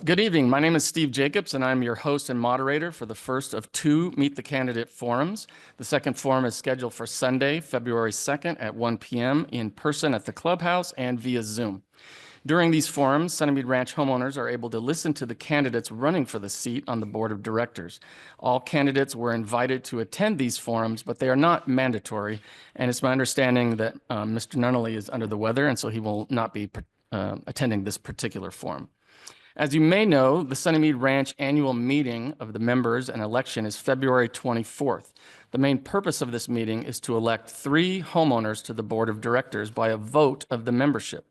Good evening. My name is Steve Jacobs, and I'm your host and moderator for the first of two Meet the Candidate forums. The second forum is scheduled for Sunday, February 2nd at 1 p.m. in person at the clubhouse and via Zoom. During these forums, Sunnymead Ranch homeowners are able to listen to the candidates running for the seat on the board of directors. All candidates were invited to attend these forums, but they are not mandatory. And it's my understanding that Mr. Nunnally is under the weather, and so he will not be attending this particular forum. As you may know, the Sunnymead Ranch annual meeting of the members and election is February 24th. The main purpose of this meeting is to elect 3 homeowners to the board of directors by a vote of the membership.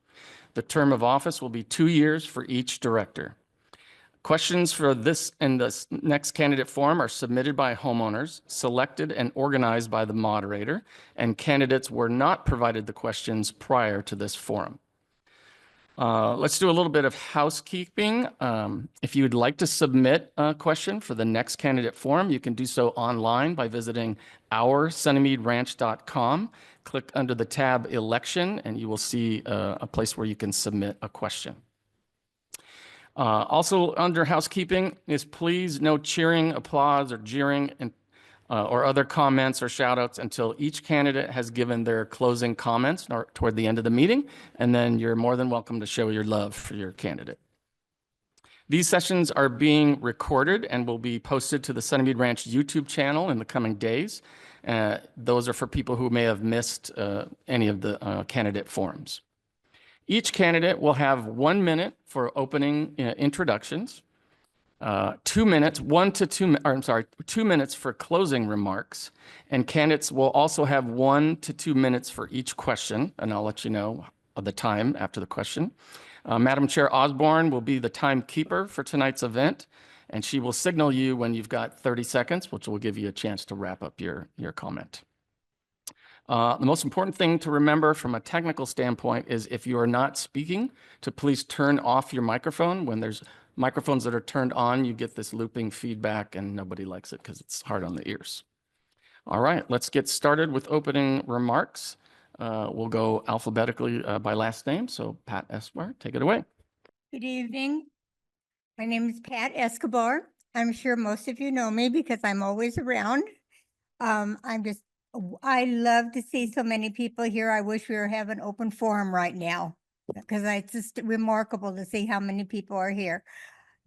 The term of office will be 2 years for each director. Questions for this and the next candidate forum are submitted by homeowners, selected and organized by the moderator, and candidates were not provided the questions prior to this forum. Let's do a little bit of housekeeping. If you would like to submit a question for the next candidate forum, you can do so online by visiting oursunnymeadranch.com. Click under the tab Election, and you will see a place where you can submit a question. Also under housekeeping is please no cheering, applause, or jeering, or other comments or shout outs until each candidate has given their closing comments toward the end of the meeting, and then you're more than welcome to show your love for your candidate. These sessions are being recorded and will be posted to the Sunnymead Ranch YouTube channel in the coming days. Those are for people who may have missed any of the candidate forums. Each candidate will have 1 minute for opening introductions. 2 minutes, 2 minutes for closing remarks, and candidates will also have 1 to 2 minutes for each question, and I'll let you know the time after the question. Madam Chair Osborne will be the timekeeper for tonight's event, and she will signal you when you've got 30 seconds, which will give you a chance to wrap up your comment. The most important thing to remember from a technical standpoint is if you are not speaking, to please turn off your microphone. When there's microphones that are turned on, you get this looping feedback, and nobody likes it because it's hard on the ears. All right, let's get started with opening remarks. We'll go alphabetically by last name. So Pat Escobar, take it away. Good evening. My name is Pat Escobar. I'm sure most of you know me because I'm always around. I love to see so many people here. I wish we were having open forum right now because it's just remarkable to see how many people are here.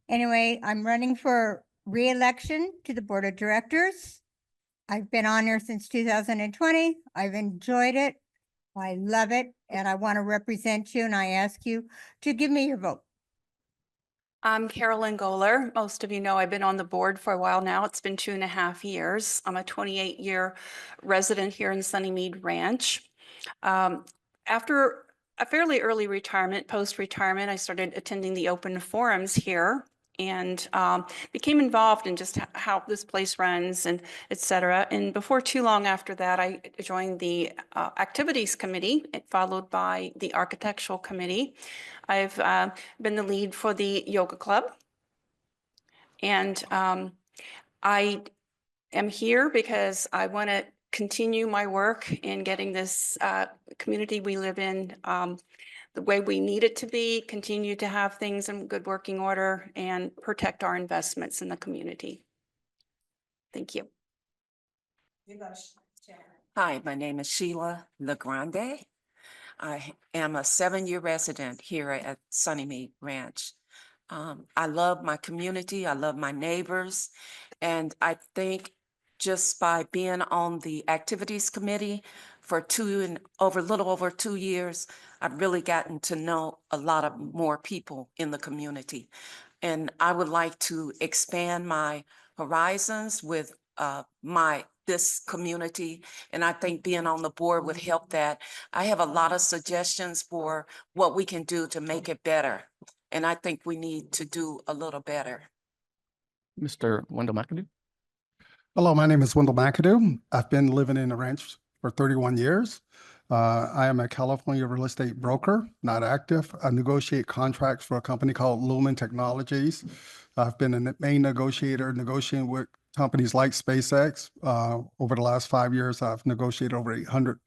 Anyway, I'm running for re-election to the board of directors. I've been on here since 2020. I've enjoyed it. I love it. And I want to represent you, and I ask you to give me your vote. I'm Carolyn Goeler. Most of you know I've been on the board for a while now. It's been 2.5 years. I'm a 28-year resident here in Sunnymead Ranch. After a fairly early retirement, post-retirement, I started attending the open forums here and became involved in just how this place runs and et cetera. And before too long after that, I joined the activities committee, followed by the architectural committee. I've been the lead for the yoga club. And I am here because I want to continue my work in getting this community we live in the way we need it to be, continue to have things in good working order, and protect our investments in the community. Thank you. Hi, my name is Sheila LeGrande. I am a 7-year resident here at Sunnymead Ranch. I love my community. I love my neighbors. And I think just by being on the activities committee for a little over 2 years, I've really gotten to know a lot of more people in the community. And I would like to expand my horizons with this community, and I think being on the board would help that. I have a lot of suggestions for what we can do to make it better, and I think we need to do a little better. Mr. Wendell McAdoo. Hello, my name is Wendell McAdoo. I've been living in the ranch for 31 years. I am a California real estate broker, not active. I negotiate contracts for a company called Lumen Technologies. I've been a main negotiator, negotiating with companies like SpaceX. Over the last 5 years, I've negotiated over $800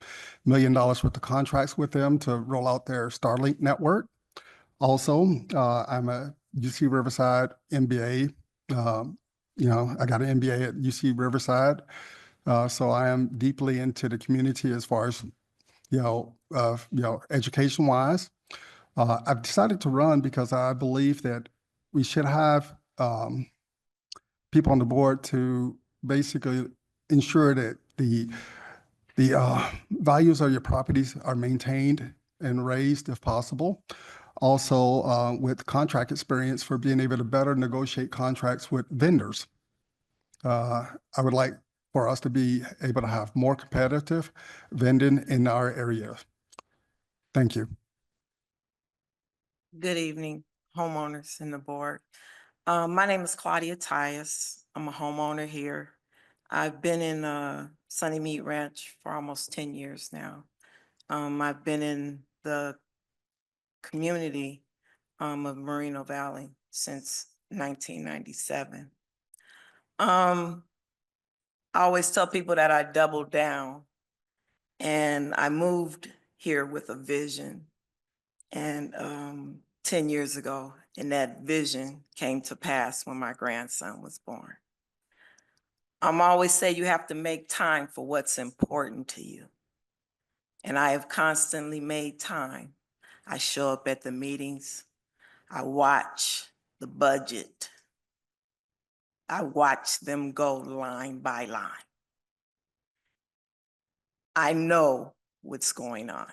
million worth of contracts with them to roll out their Starlink network. Also, I'm a UC Riverside MBA. I got an MBA at UC Riverside. So I am deeply into the community as far as, education wise. I've decided to run because I believe that we should have people on the board to basically ensure that the values of your properties are maintained and raised if possible. Also, with contract experience for being able to better negotiate contracts with vendors. I would like for us to be able to have more competitive vending in our area. Thank you. Good evening, homeowners and the board. My name is Claudia Tyus. I'm a homeowner here. I've been in Sunny Mead Ranch for almost 10 years now. I've been in the community of Moreno Valley since 1997. I always tell people that I doubled down and I moved here with a vision. And 10 years ago, and that vision came to pass when my grandson was born. I'm always say you have to make time for what's important to you. And I have constantly made time. I show up at the meetings. I watch the budget. I watch them go line by line. I know what's going on.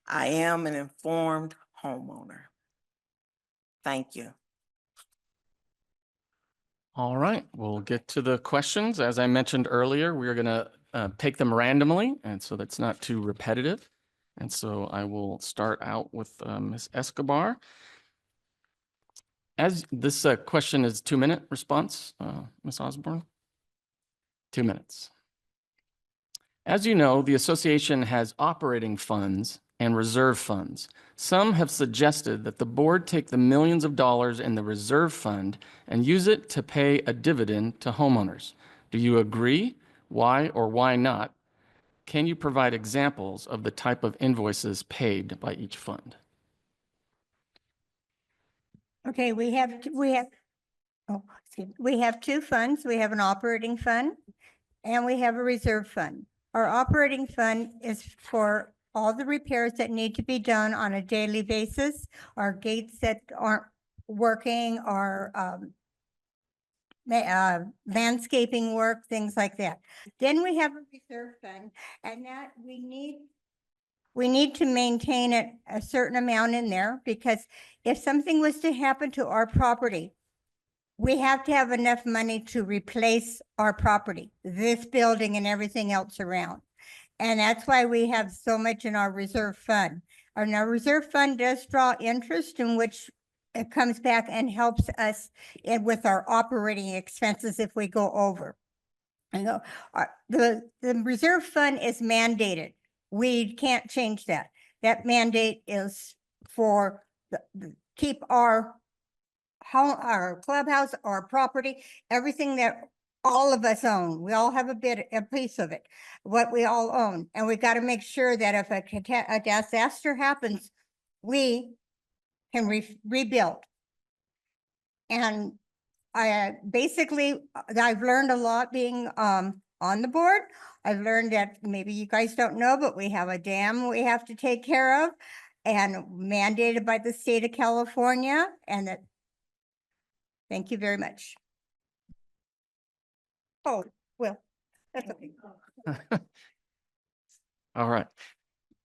I am an informed homeowner. Thank you. All right, we'll get to the questions. As I mentioned earlier, we're going to take them randomly, and so that's not too repetitive. And so I will start out with Ms. Escobar. As this question is 2-minute response, Ms. Osborne. 2 minutes. As you know, the association has operating funds and reserve funds. Some have suggested that the board take the millions of dollars in the reserve fund and use it to pay a dividend to homeowners. Do you agree? Why or why not? Can you provide examples of the type of invoices paid by each fund? Okay, we have 2 funds. We have an operating fund and we have a reserve fund. Our operating fund is for all the repairs that need to be done on a daily basis, our gates that aren't working, our landscaping work, things like that. Then we have a reserve fund, and that we need to maintain it a certain amount in there, because if something was to happen to our property, we have to have enough money to replace our property, this building and everything else around. And that's why we have so much in our reserve fund. And our reserve fund does draw interest, in which it comes back and helps us with our operating expenses if we go over. I know the reserve fund is mandated. We can't change that. That mandate is for keep our home, our clubhouse, our property, everything that all of us own. We all have a piece of it, what we all own. And we got to make sure that if a disaster happens, we can rebuild. And I've learned a lot being on the board. I've learned that maybe you guys don't know, but we have a dam we have to take care of, and mandated by the state of California. And that, thank you very much. Oh, well, that's okay. All right.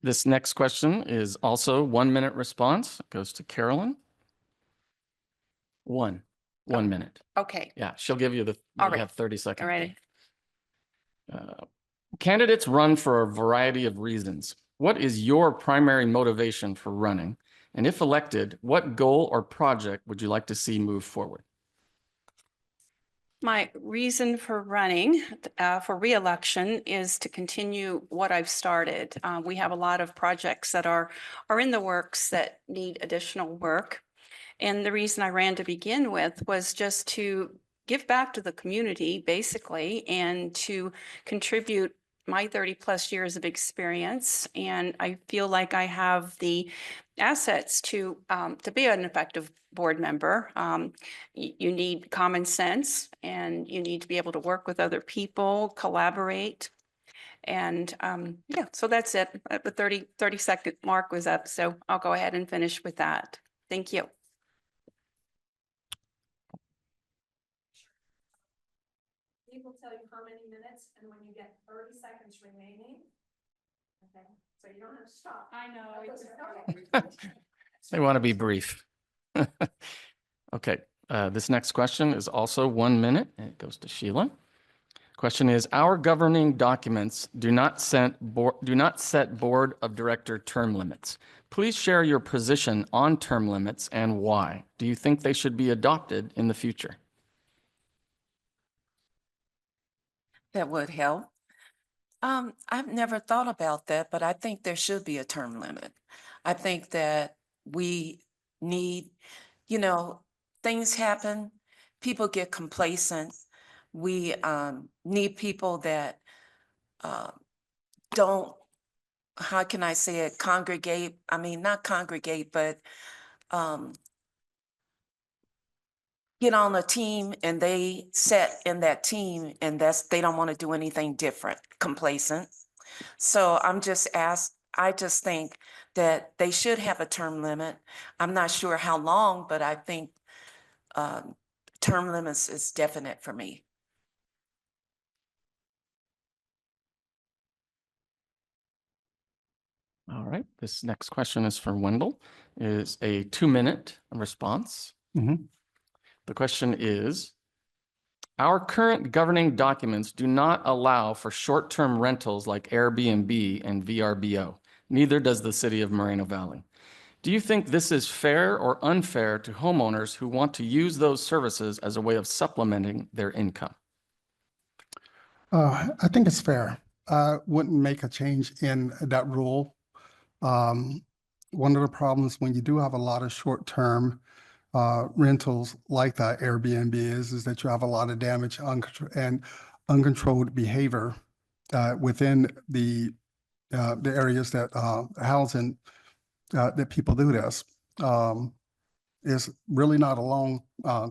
This next question is also 1-minute response. It goes to Carolyn. 1 minute. Okay, Yeah, she'll give you All you right. have 30 seconds. all right. Candidates run for a variety of reasons. What is your primary motivation for running? And if elected, what goal or project would you like to see move forward? My reason for running for reelection is to continue what I've started. We have a lot of projects that are in the works that need additional work. And the reason I ran to begin with was just to give back to the community, basically, and to contribute my 30-plus years of experience, and I feel like I have the assets to be an effective board member. You need common sense, and you need to be able to work with other people, collaborate. And yeah, so that's it. The 30-second mark was up, so I'll go ahead and finish with that. Thank you. He will tell you how many minutes, and when you get 30 seconds remaining, okay, so you don't have to stop. I know. They want to be brief. Okay, this next question is also 1 minute, and it goes to Sheila. Question is, our governing documents do not set board of director term limits. Please share your position on term limits and why. Do you think they should be adopted in the future? That would help. I've never thought about that, but I think there should be a term limit. I think that we need, things happen, people get complacent. We need people that don't, how can I say it, congregate? I mean, not congregate, but get on a team and they set in that team, and they don't want to do anything different, complacent. So I just think that they should have a term limit. I'm not sure how long, but I think term limits is definite for me. All right, this next question is for Wendell. Is a 2-minute response. Mhm. The question is, our current governing documents do not allow for short-term rentals like Airbnb and VRBO. Neither does the city of Moreno Valley. Do you think this is fair or unfair to homeowners who want to use those services as a way of supplementing their income? I think it's fair. Wouldn't make a change in that rule. One of the problems when you do have a lot of short-term rentals like that Airbnb is that you have a lot of damage and uncontrolled behavior within the areas that housing that people do this. Is really not a long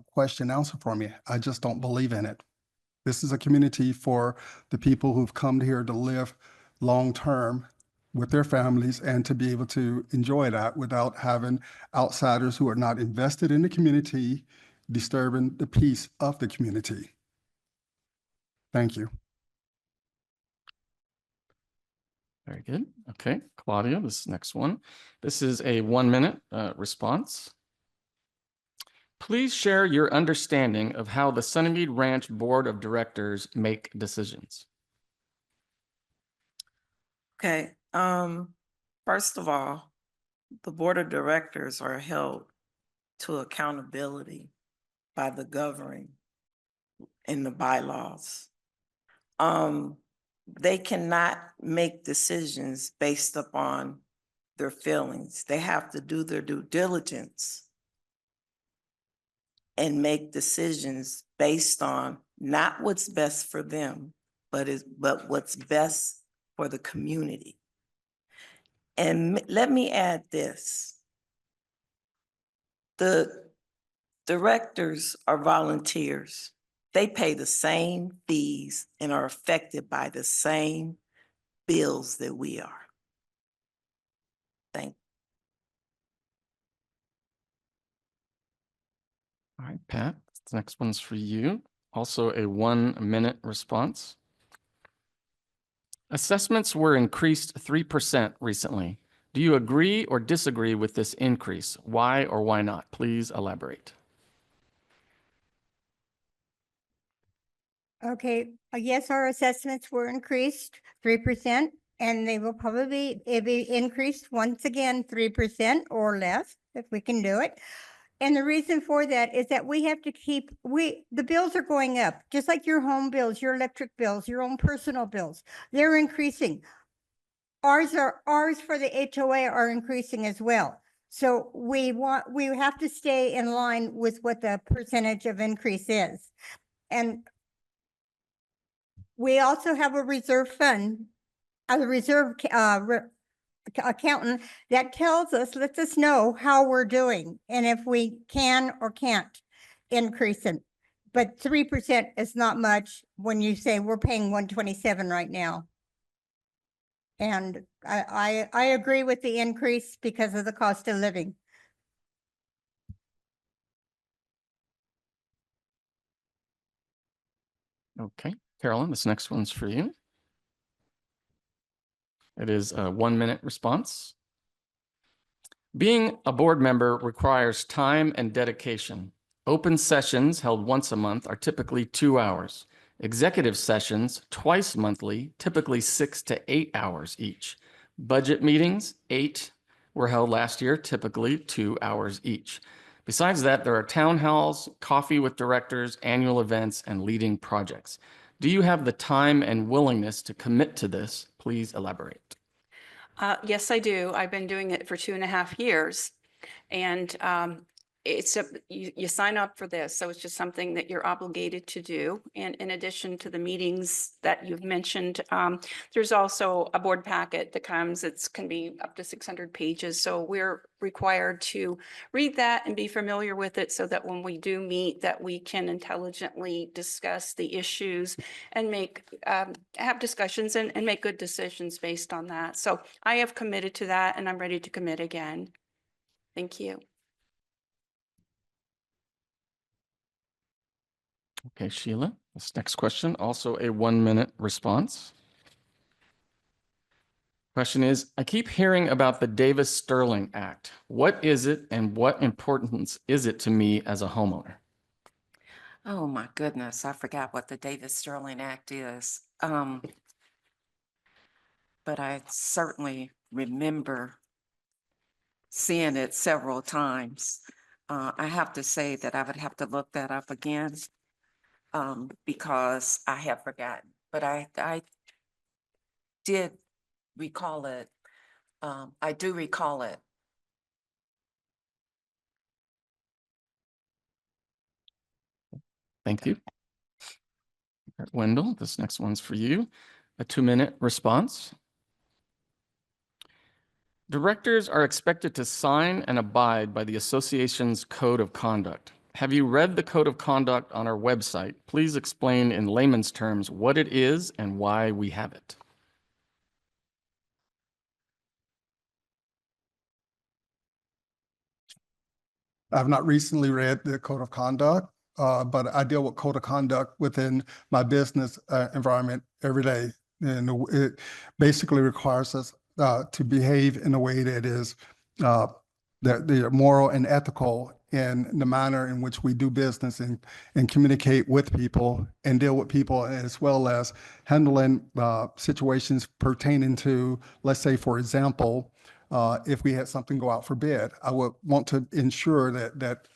question answer for me. I just don't believe in it. This is a community for the people who've come here to live long-term with their families and to be able to enjoy that without having outsiders who are not invested in the community disturbing the peace of the community. Thank you. Very good. Okay, Claudia, this next one. This is a 1-minute response. Please share your understanding of how the Sunnymead Ranch Board of Directors make decisions. Okay, first of all, the board of directors are held to accountability by the governing in the bylaws. They cannot make decisions based upon their feelings. They have to do their due diligence and make decisions based on not what's best for them, but what's best for the community. And let me add this. The directors are volunteers. They pay the same fees and are affected by the same bills that we are. Thank you. All right, Pat, the next one's for you. Also a 1-minute response. Assessments were increased 3% recently. Do you agree or disagree with this increase? Why or why not? Please elaborate. Okay, yes, our assessments were increased 3%, and they will probably be increased once again 3% or less if we can do it. And the reason for that is that we have to keep, the bills are going up, just like your home bills, your electric bills, your own personal bills. They're increasing. Ours for the HOA are increasing as well. So we have to stay in line with what the percentage of increase is. And we also have a reserve fund, a reserve accountant that tells us, lets us know how we're doing and if we can or can't increase it. But 3% is not much when you say we're paying 127 right now. And I agree with the increase because of the cost of living. Okay, Carolyn, this next one's for you. It is a 1-minute response. Being a board member requires time and dedication. Open sessions held once a month are typically 2 hours. Executive sessions twice monthly, typically 6 to 8 hours each. Budget meetings, 8 were held last year, typically 2 hours each. Besides that, there are town halls, coffee with directors, annual events, and leading projects. Do you have the time and willingness to commit to this? Please elaborate. Yes, I do. I've been doing it for 2.5 years. And you sign up for this, so it's just something that you're obligated to do. And in addition to the meetings that you've mentioned, there's also a board packet that comes. Can be up to 600 pages. So we're required to read that and be familiar with it so that when we do meet, that we can intelligently discuss the issues and have discussions and make good decisions based on that. So I have committed to that and I'm ready to commit again. Thank you. Okay, Sheila, this next question, also a 1-minute response. Question is, I keep hearing about the Davis-Sterling Act. What is it and what importance is it to me as a homeowner? Oh, my goodness, I forgot what the Davis-Sterling Act is. But I certainly remember seeing it several times. I have to say that I would have to look that up again because I have forgotten. But I did recall it. I do recall it. Thank you. Wendell, this next one's for you. A 2-minute response. Directors are expected to sign and abide by the association's code of conduct. Have you read the code of conduct on our website? Please explain in layman's terms what it is and why we have it. I've not recently read the code of conduct, but I deal with code of conduct within my business environment every day. And it basically requires us to behave in a way that is that they're moral and ethical in the manner in which we do business and communicate with people and deal with people, as well as handling situations pertaining to, let's say, for example, if we had something go out for bid, I would want to ensure that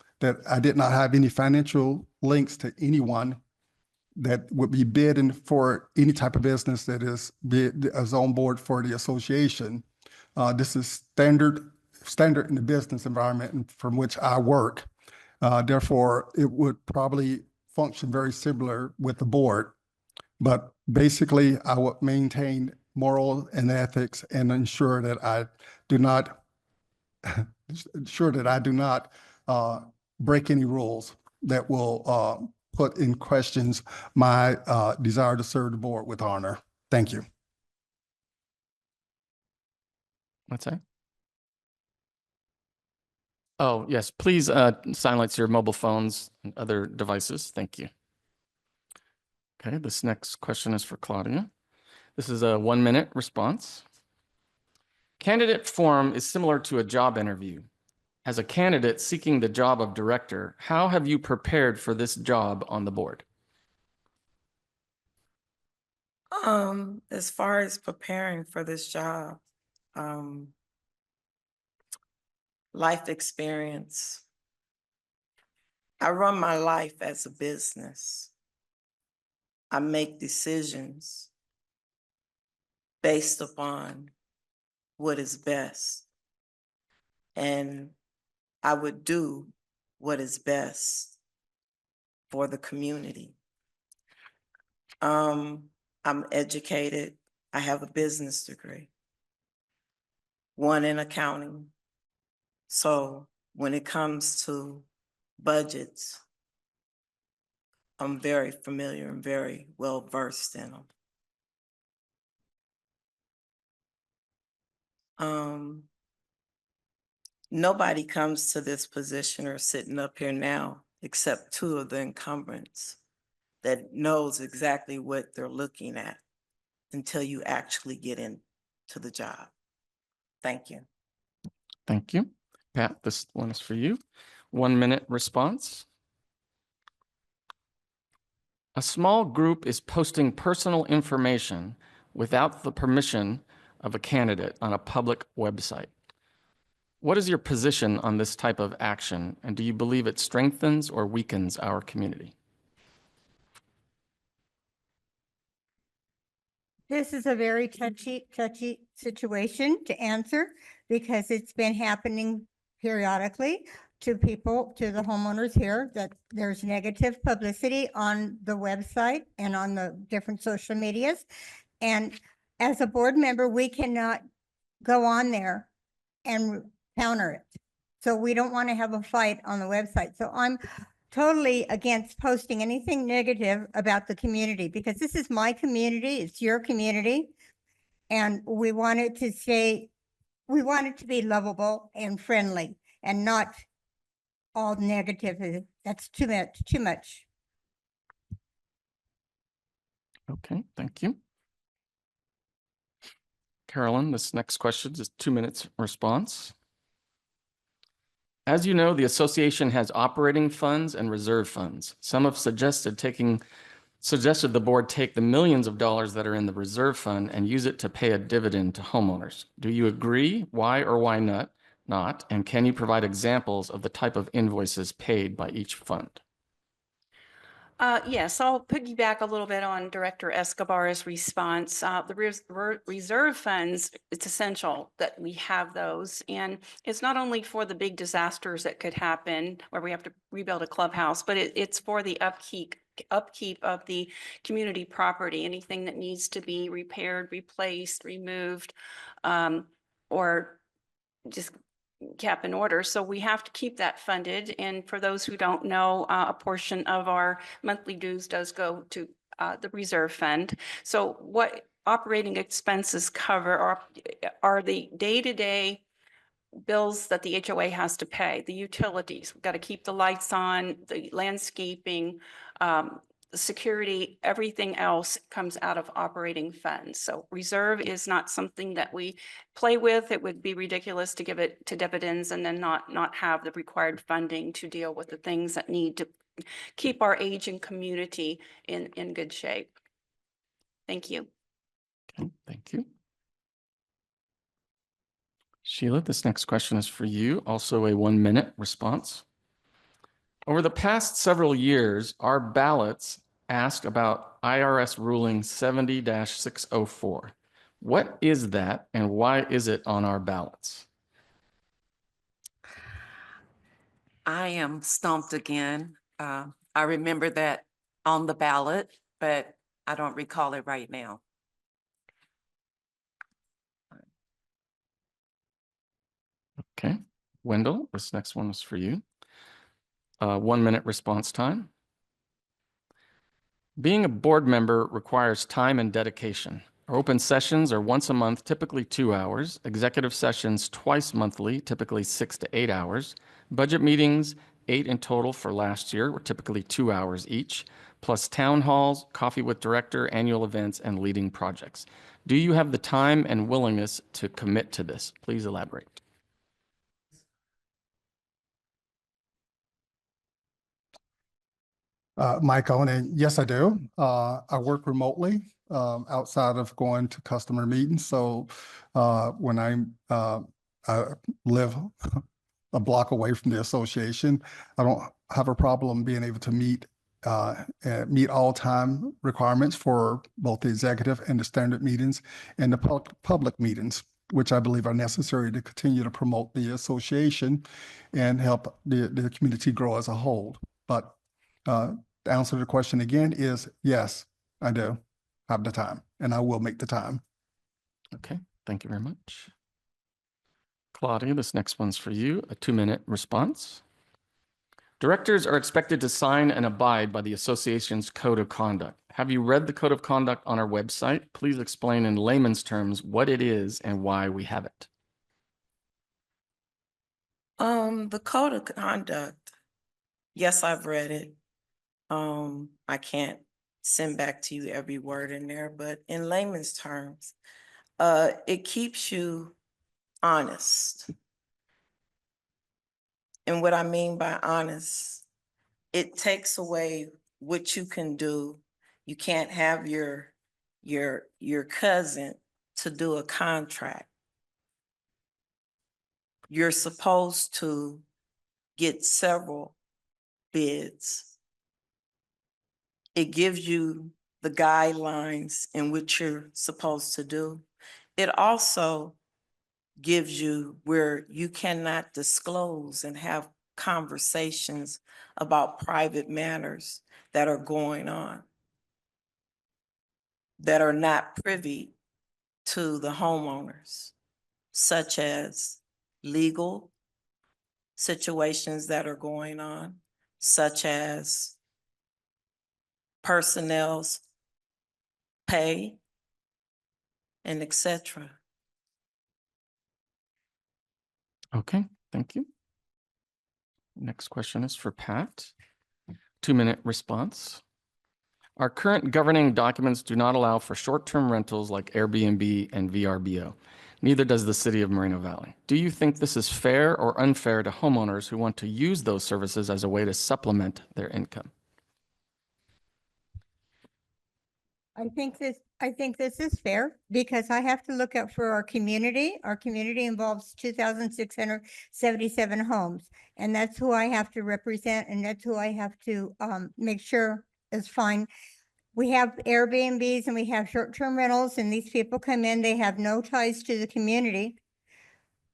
I did not have any financial links to anyone that would be bidding for any type of business that is on board for the association. This is standard in the business environment from which I work. Therefore, it would probably function very similar with the board. But basically, I would maintain moral and ethics and ensure that I do not break any rules that will put in questions my desire to serve the board with honor. Thank you. What's that? Oh, yes, please silence your mobile phones and other devices. Thank you. Okay, this next question is for Claudia. This is a 1-minute response. Candidate forum is similar to a job interview. As a candidate seeking the job of director, how have you prepared for this job on the board? As far as preparing for this job, life experience. I run my life as a business. I make decisions based upon what is best. And I would do what is best for the community. I'm educated. I have a business degree, one in accounting. So when it comes to budgets, I'm very familiar and very well versed in them. Nobody comes to this position or sitting up here now, except two of the incumbents that knows exactly what they're looking at until you actually get into the job. Thank you. Thank you. Pat, this one is for you. 1 minute response. A small group is posting personal information without the permission of a candidate on a public website. What is your position on this type of action, and do you believe it strengthens or weakens our community? This is a very touchy situation to answer because it's been happening periodically to people, to the homeowners here, that there's negative publicity on the website and on the different social medias. And as a board member, we cannot go on there and counter it. So we don't want to have a fight on the website. So I'm totally against posting anything negative about the community because this is my community, it's your community. And we want it to stay, we want it to be lovable and friendly and not all negative. That's too much. Okay, thank you. Carolyn, this next question is 2 minutes response. As you know, the association has operating funds and reserve funds. Some have suggested the board take the millions of dollars that are in the reserve fund and use it to pay a dividend to homeowners. Do you agree? Why or why not? And can you provide examples of the type of invoices paid by each fund? Yes, I'll piggyback a little bit on Director Escobar's response. The reserve funds, it's essential that we have those. And it's not only for the big disasters that could happen where we have to rebuild a clubhouse, but it's for the upkeep of the community property, anything that needs to be repaired, replaced, removed, or just kept in order. So we have to keep that funded. And for those who don't know, a portion of our monthly dues does go to the reserve fund. So what operating expenses cover are the day-to-day bills that the HOA has to pay, the utilities. We've got to keep the lights on, the landscaping, security, everything else comes out of operating funds. So reserve is not something that we play with. It would be ridiculous to give it to dividends and then not have the required funding to deal with the things that need to keep our aging community in good shape. Thank you. Okay, thank you. Sheila, this next question is for you, also a 1 minute response. Over the past several years, our ballots asked about IRS ruling 70-604. What is that and why is it on our ballots? I am stumped again. I remember that on the ballot, but I don't recall it right now. Okay, Wendell, this next one is for you. 1 minute response time. Being a board member requires time and dedication. Our open sessions are once a month, typically 2 hours. Executive sessions twice monthly, typically 6 to 8 hours. Budget meetings, 8 in total for last year, were typically 2 hours each, plus town halls, coffee with director, annual events, and leading projects. Do you have the time and willingness to commit to this? Please elaborate. Michael, and yes, I do. I work remotely outside of going to customer meetings. So when I live a block away from the association, I don't have a problem being able to meet all time requirements for both the executive and the standard meetings and the public meetings, which I believe are necessary to continue to promote the association and help the community grow as a whole. But the answer to the question again is yes, I do. have the time, and I will make the time. Okay, thank you very much. Claudia, this next one's for you, a 2-minute response. Directors are expected to sign and abide by the association's code of conduct. Have you read the code of conduct on our website? Please explain in layman's terms what it is and why we have it. The code of conduct, yes, I've read it. I can't send back to you every word in there, but in layman's terms, it keeps you honest. And what I mean by honest, it takes away what you can do. You can't have your cousin to do a contract. You're supposed to get several bids. It gives you the guidelines in which you're supposed to do. It also gives you where you cannot disclose and have conversations about private matters that are going on, that are not privy to the homeowners, such as legal situations that are going on, such as personnel's pay, and et cetera. Okay, thank you. Next question is for Pat. 2-minute response. Our current governing documents do not allow for short-term rentals like Airbnb and VRBO. Neither does the city of Moreno Valley. Do you think this is fair or unfair to homeowners who want to use those services as a way to supplement their income? I think this is fair because I have to look out for our community. Our community involves 2,677 homes, and that's who I have to represent, and that's who I have to make sure is fine. We have Airbnbs and we have short-term rentals, and these people come in, they have no ties to the community.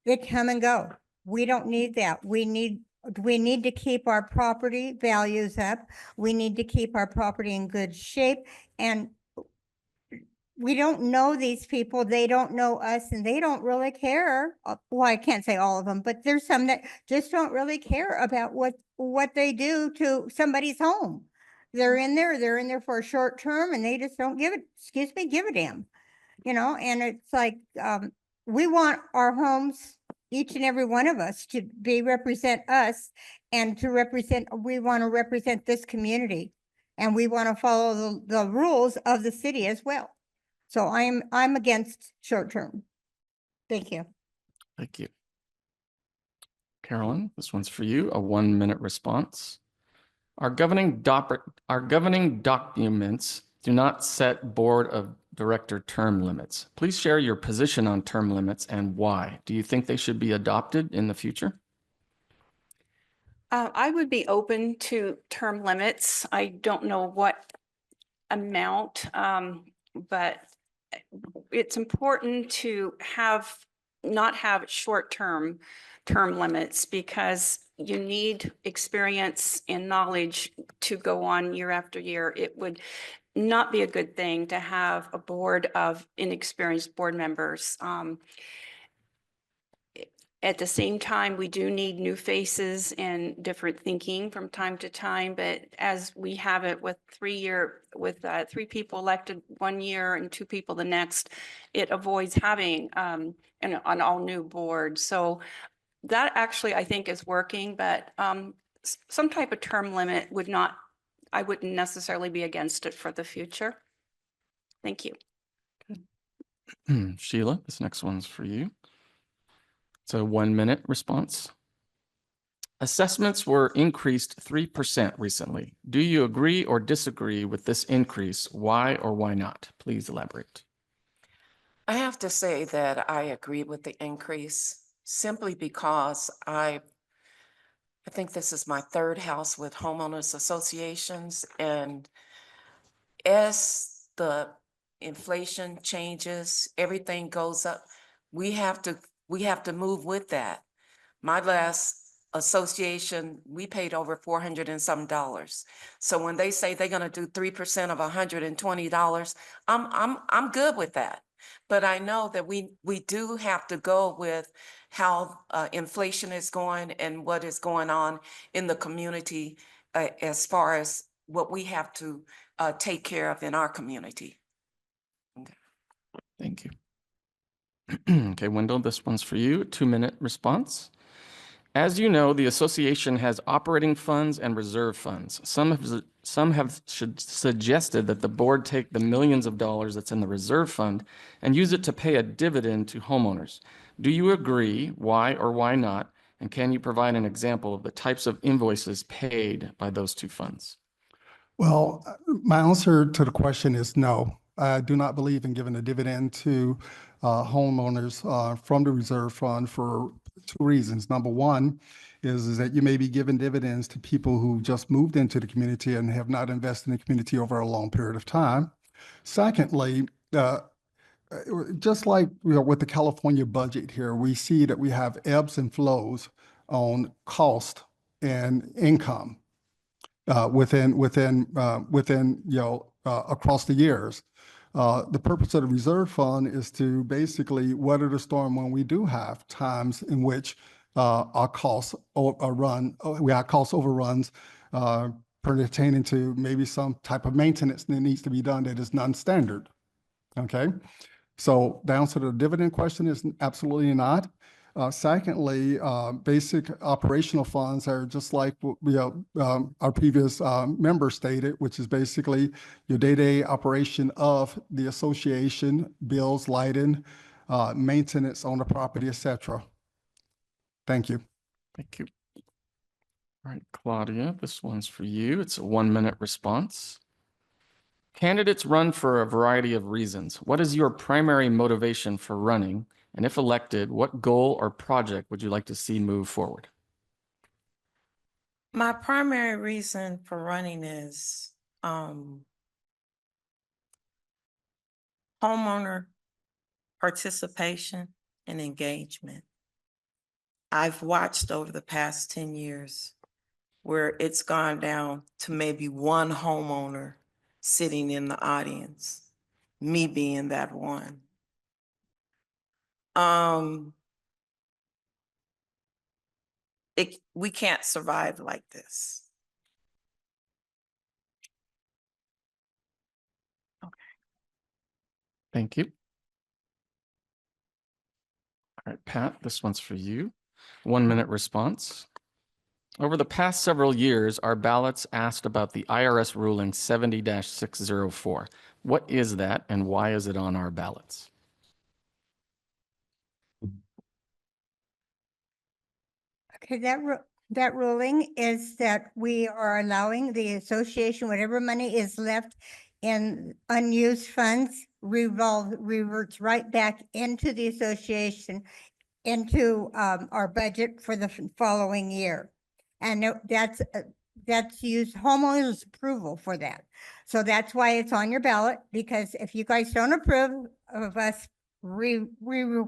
They come and go. We don't need that. We need to keep our property values up. We need to keep our property in good shape, and we don't know these people, they don't know us, and they don't really care. Well, I can't say all of them, but there's some that just don't really care about what they do to somebody's home. They're in there for a short term, and they just don't give a damn, and it's like, we want our homes, each and every one of us, to represent us and we want to represent this community, and we want to follow the rules of the city as well. So I'm against short term. Thank you. Thank you. Carolyn, this one's for you, a 1-minute response. Our governing documents do not set board of director term limits. Please share your position on term limits and why. Do you think they should be adopted in the future? I would be open to term limits. I don't know what amount, but it's important to not have short-term term limits because you need experience and knowledge to go on year after year. It would not be a good thing to have a board of inexperienced board members. At the same time, we do need new faces and different thinking from time to time, but as we have it with 3 people elected 1 year and 2 people the next, it avoids having an all new board. So that actually I think is working, but some type of term limit I wouldn't necessarily be against it for the future. Thank you. Sheila, this next one's for you. It's a 1-minute response. Assessments were increased 3% recently. Do you agree or disagree with this increase? Why or why not? Please elaborate. I have to say that I agree with the increase simply because I think this is my 3rd house with homeowners associations, and as the inflation changes, everything goes up. We have to move with that. My last association, we paid over $400 and some dollars. So when they say they're gonna do 3% of $120, I'm good with that. But I know that we do have to go with how inflation is going and what is going on in the community as far as what we have to take care of in our community. Thank you. Okay, Wendell, this one's for you. 2-minute response. As you know, the association has operating funds and reserve funds. Some have suggested that the board take the millions of dollars that's in the reserve fund and use it to pay a dividend to homeowners. Do you agree? Why or why not? And can you provide an example of the types of invoices paid by those two funds? Well, my answer to the question is no. I do not believe in giving a dividend to homeowners from the reserve fund for two reasons. Number one is that you may be giving dividends to people who just moved into the community and have not invested in the community over a long period of time. Secondly, just like with the California budget here, we see that we have ebbs and flows on cost and income within across the years. The purpose of the reserve fund is to basically weather the storm when we do have times in which our costs we have cost overruns pertaining to maybe some type of maintenance that needs to be done that is non-standard. Okay, so the answer to the dividend question is absolutely not. Secondly, basic operational funds are just like our previous member stated, which is basically your day-to-day operation of the association, bills, lighting, maintenance on the property, etc. Thank you. Thank you. All right, Claudia, this one's for you. It's a 1-minute response. Candidates run for a variety of reasons. What is your primary motivation for running? And if elected, what goal or project would you like to see move forward? My primary reason for running is homeowner participation and engagement. I've watched over the past 10 years where it's gone down to maybe one homeowner sitting in the audience, me being that one. We can't survive like this. Thank you. All right, Pat, this one's for you. 1-minute response. Over the past several years, our ballots asked about the IRS ruling 70-604. What is that and why is it on our ballots? Okay, that ruling is that we are allowing the association, whatever money is left in unused funds, reverts right back into the association, into our budget for the following year. And that's used homeowners approval for that. So that's why it's on your ballot, because if you guys don't approve of us reusing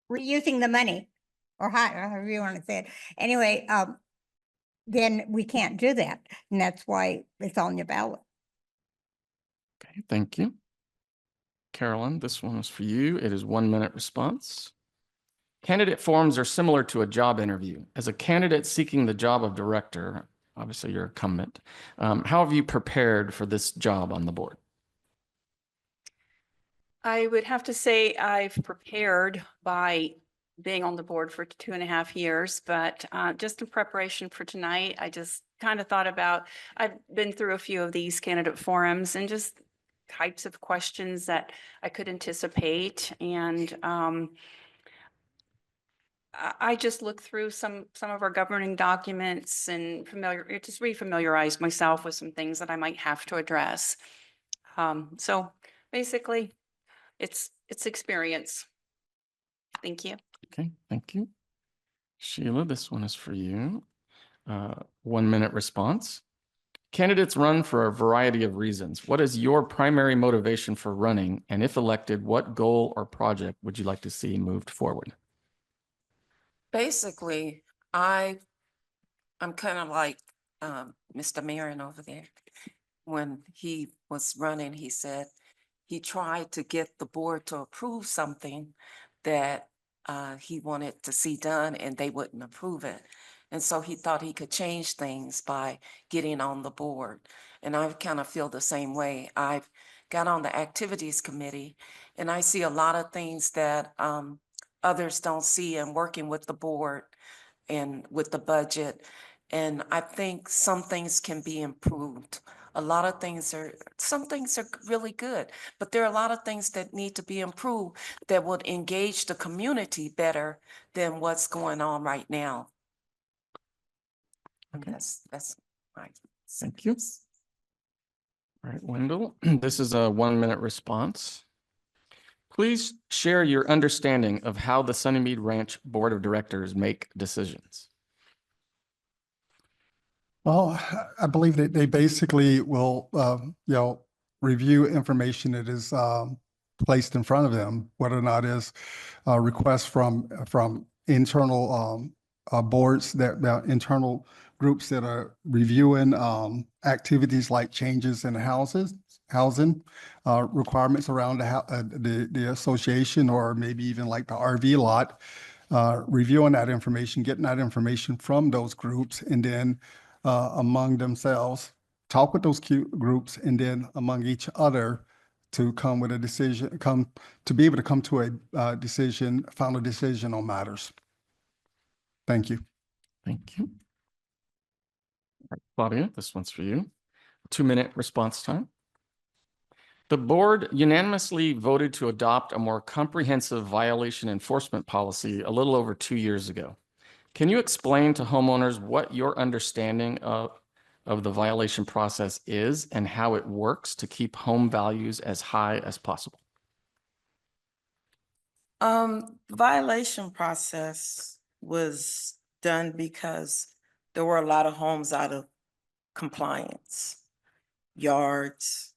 the money, or however you want to say it, anyway, then we can't do that. And that's why it's on your ballot. Okay, thank you. Carolyn, this one is for you. It is 1-minute response. Candidate forums are similar to a job interview. As a candidate seeking the job of director, obviously you're incumbent, how have you prepared for this job on the board? I would have to say I've prepared by being on the board for 2.5 years, but just in preparation for tonight, I just kind of thought about, I've been through a few of these candidate forums and just types of questions that I could anticipate. And I just looked through some of our governing documents and just refamiliarized myself with some things that I might have to address. So basically, it's experience. Thank you. Okay, thank you. Sheila, this one is for you. 1-minute response. Candidates run for a variety of reasons. What is your primary motivation for running? And if elected, what goal or project would you like to see moved forward? Basically, I'm kind of like Mr. Marin over there. When he was running, he said he tried to get the board to approve something that he wanted to see done and they wouldn't approve it. And so he thought he could change things by getting on the board. And I kind of feel the same way. I've got on the activities committee and I see a lot of things that others don't see in working with the board and with the budget. And I think some things can be improved. Some things are really good, but there are a lot of things that need to be improved that would engage the community better than what's going on right now. And Okay. that's my. Thank you. All right, Wendell, this is a 1-minute response. Please share your understanding of how the Sunnymead Ranch Board of Directors make decisions. Well, I believe that they basically will, review information that is placed in front of them, whether or not it's a request from internal boards internal groups that are reviewing activities like changes in housing requirements around the association, or maybe even like the RV lot, reviewing that information, getting that information from those groups, and then among themselves, talk with those groups, and then among each other to come with a decision, to be able to come to a final decision on matters. Thank you. Thank you. All right, Claudia, this one's for you. 2-minute response time. The board unanimously voted to adopt a more comprehensive violation enforcement policy a little over 2 years ago. Can you explain to homeowners what your understanding of the violation process is and how it works to keep home values as high as possible? Violation process was done because there were a lot of homes out of compliance, yards,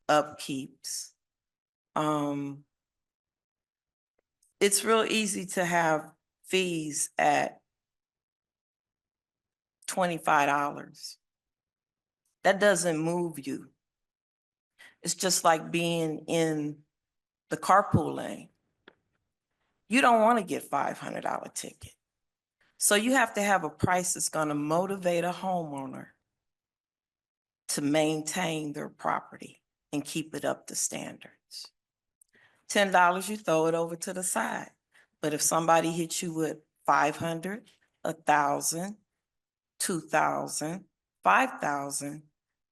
upkeeps. It's real easy to have fees at $25. That doesn't move you. It's just like being in the carpool lane. You don't want to get $500 ticket. So you have to have a price that's going to motivate a homeowner to maintain their property and keep it up to standards. $10, you throw it over to the side. But if somebody hits you with 500, 1,000, 2,000, 5,000,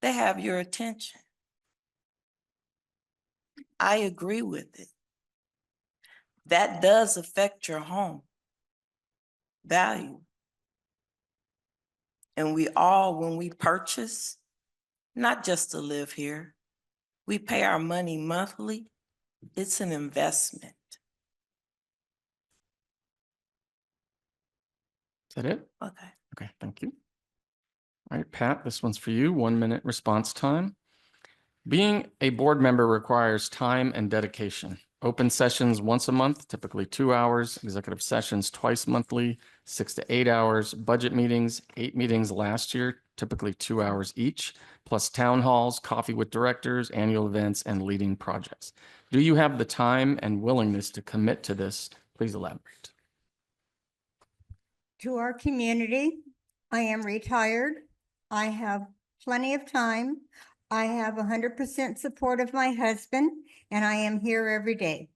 they have your attention. I agree with it. That does affect your home value. And we all, when we purchase, not just to live here, we pay our money monthly. It's an investment. Is that it? Okay. Okay, thank you. All right, Pat, this one's for you. 1-minute response time. Being a board member requires time and dedication. Open sessions once a month, typically 2 hours. Executive sessions twice monthly, 6 to 8 hours. Budget meetings, 8 meetings last year, typically 2 hours each, plus town halls, coffee with directors, annual events, and leading projects. Do you have the time and willingness to commit to this? Please elaborate. To our community, I am retired. I have plenty of time. I have 100% support of my husband, and I am here every day.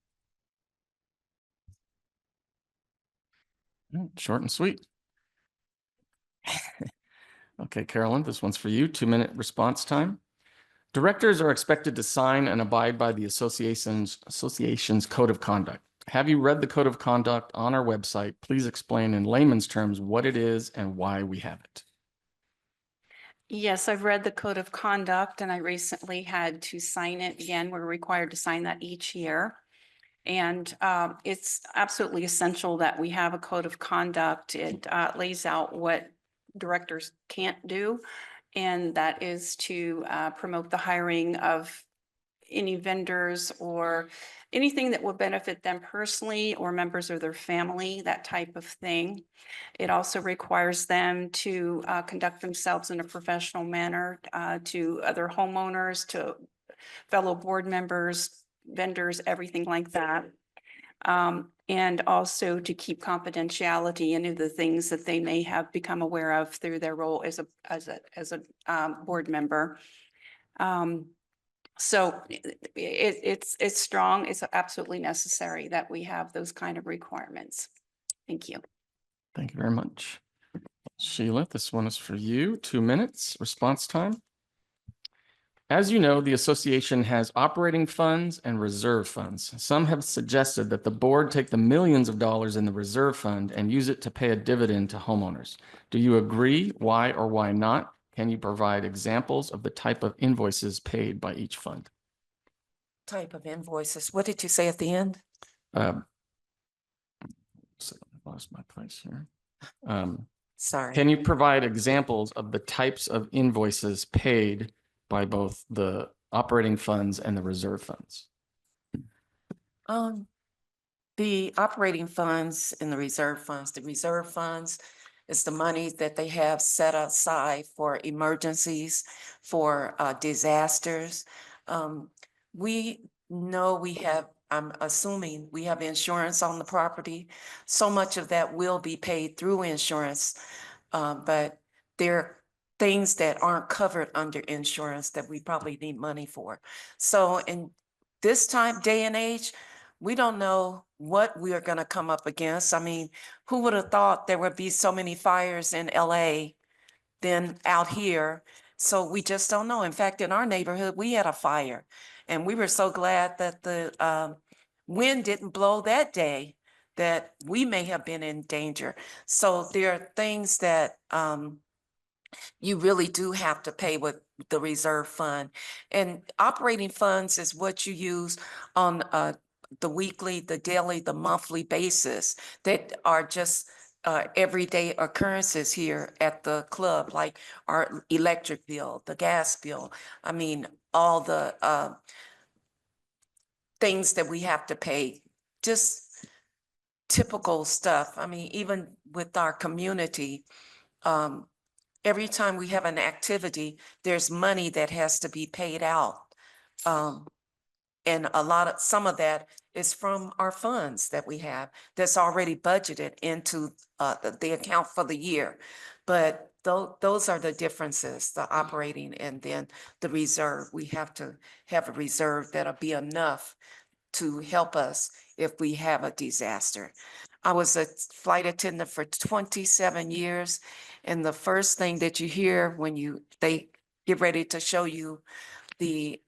Short and sweet. Okay, Carolyn, this one's for you. 2-minute response time. Directors are expected to sign and abide by the association's code of conduct. Have you read the code of conduct on our website? Please explain in layman's terms what it is and why we have it. Yes, I've read the code of conduct and I recently had to sign it again. We're required to sign that each year. And it's absolutely essential that we have a code of conduct. It lays out what directors can't do, and that is to promote the hiring of any vendors or anything that will benefit them personally or members of their family, that type of thing. It also requires them to conduct themselves in a professional manner to other homeowners, to fellow board members, vendors, everything like that. And also to keep confidentiality into the things that they may have become aware of through their role as a board member. So it's strong. It's absolutely necessary that we have those kind of requirements. Thank you. Thank you very much. Sheila, this one is for you. 2 minutes response time. As you know, the association has operating funds and reserve funds. Some have suggested that the board take the millions of dollars in the reserve fund and use it to pay a dividend to homeowners. Do you agree? Why or why not? Can you provide examples of the type of invoices paid by each fund? Type of invoices. What did you say at the end? So I lost my place here. Sorry. Can you provide examples of the types of invoices paid by both the operating funds and the reserve funds? The operating funds and the reserve funds is the money that they have set aside for emergencies, for disasters. We know we have, I'm assuming we have insurance on the property. So much of that will be paid through insurance, but there are things that aren't covered under insurance that we probably need money for. So in this time, day and age, we don't know what we are gonna come up against. I mean, who would have thought there would be so many fires in LA than out here? So we just don't know. In fact, in our neighborhood, we had a fire and we were so glad that the wind didn't blow that day, that we may have been in danger. So there are things that you really do have to pay with the reserve fund. And operating funds is what you use on the weekly, the daily, the monthly basis that are just everyday occurrences here at the club, like our electric bill, the gas bill. I mean, all the things that we have to pay, just typical stuff. I mean, even with our community, every time we have an activity, there's money that has to be paid out. And some of that is from our funds that we have that's already budgeted into the account for the year. But those are the differences, the operating and then the reserve. We have to have a reserve that'll be enough to help us if we have a disaster. I was a flight attendant for 27 years. And the first thing that you hear when they get ready to show you the,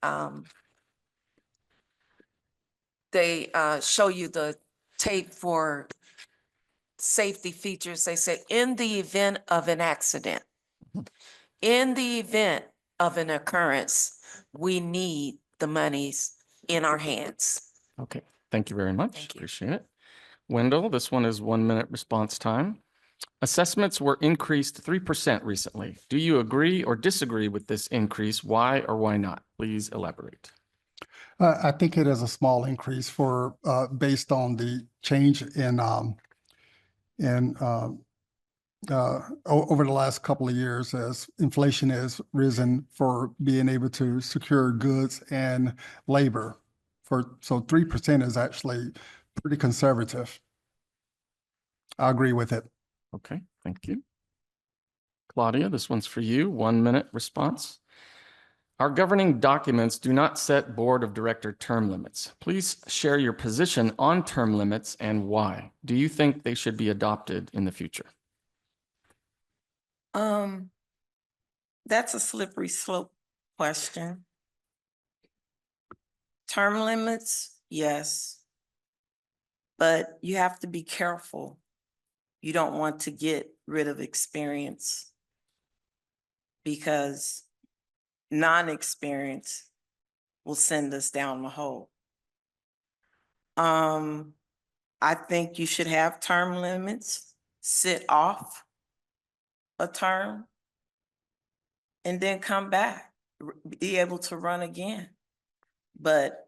show you the tape for safety features, they say, in the event of an accident, in the event of an occurrence, we need the monies in our hands. Okay, thank you very much. Thank you. Appreciate it. Wendell, this one is 1 minute response time. Assessments were increased 3% recently. Do you agree or disagree with this increase? Why or why not? Please elaborate. I think it is a small increase for, based on the change in over the last couple of years as inflation has risen for being able to secure goods and labor. So 3% is actually pretty conservative. I agree with it. Okay, thank you. Claudia, this one's for you. 1 minute response. Our governing documents do not set board of director term limits. Please share your position on term limits and why. Do you think they should be adopted in the future? That's a slippery slope question. Term limits, yes. But you have to be careful. You don't want to get rid of experience because non-experience will send us down the hole. I think you should have term limits, sit off a term, and then come back, be able to run again. but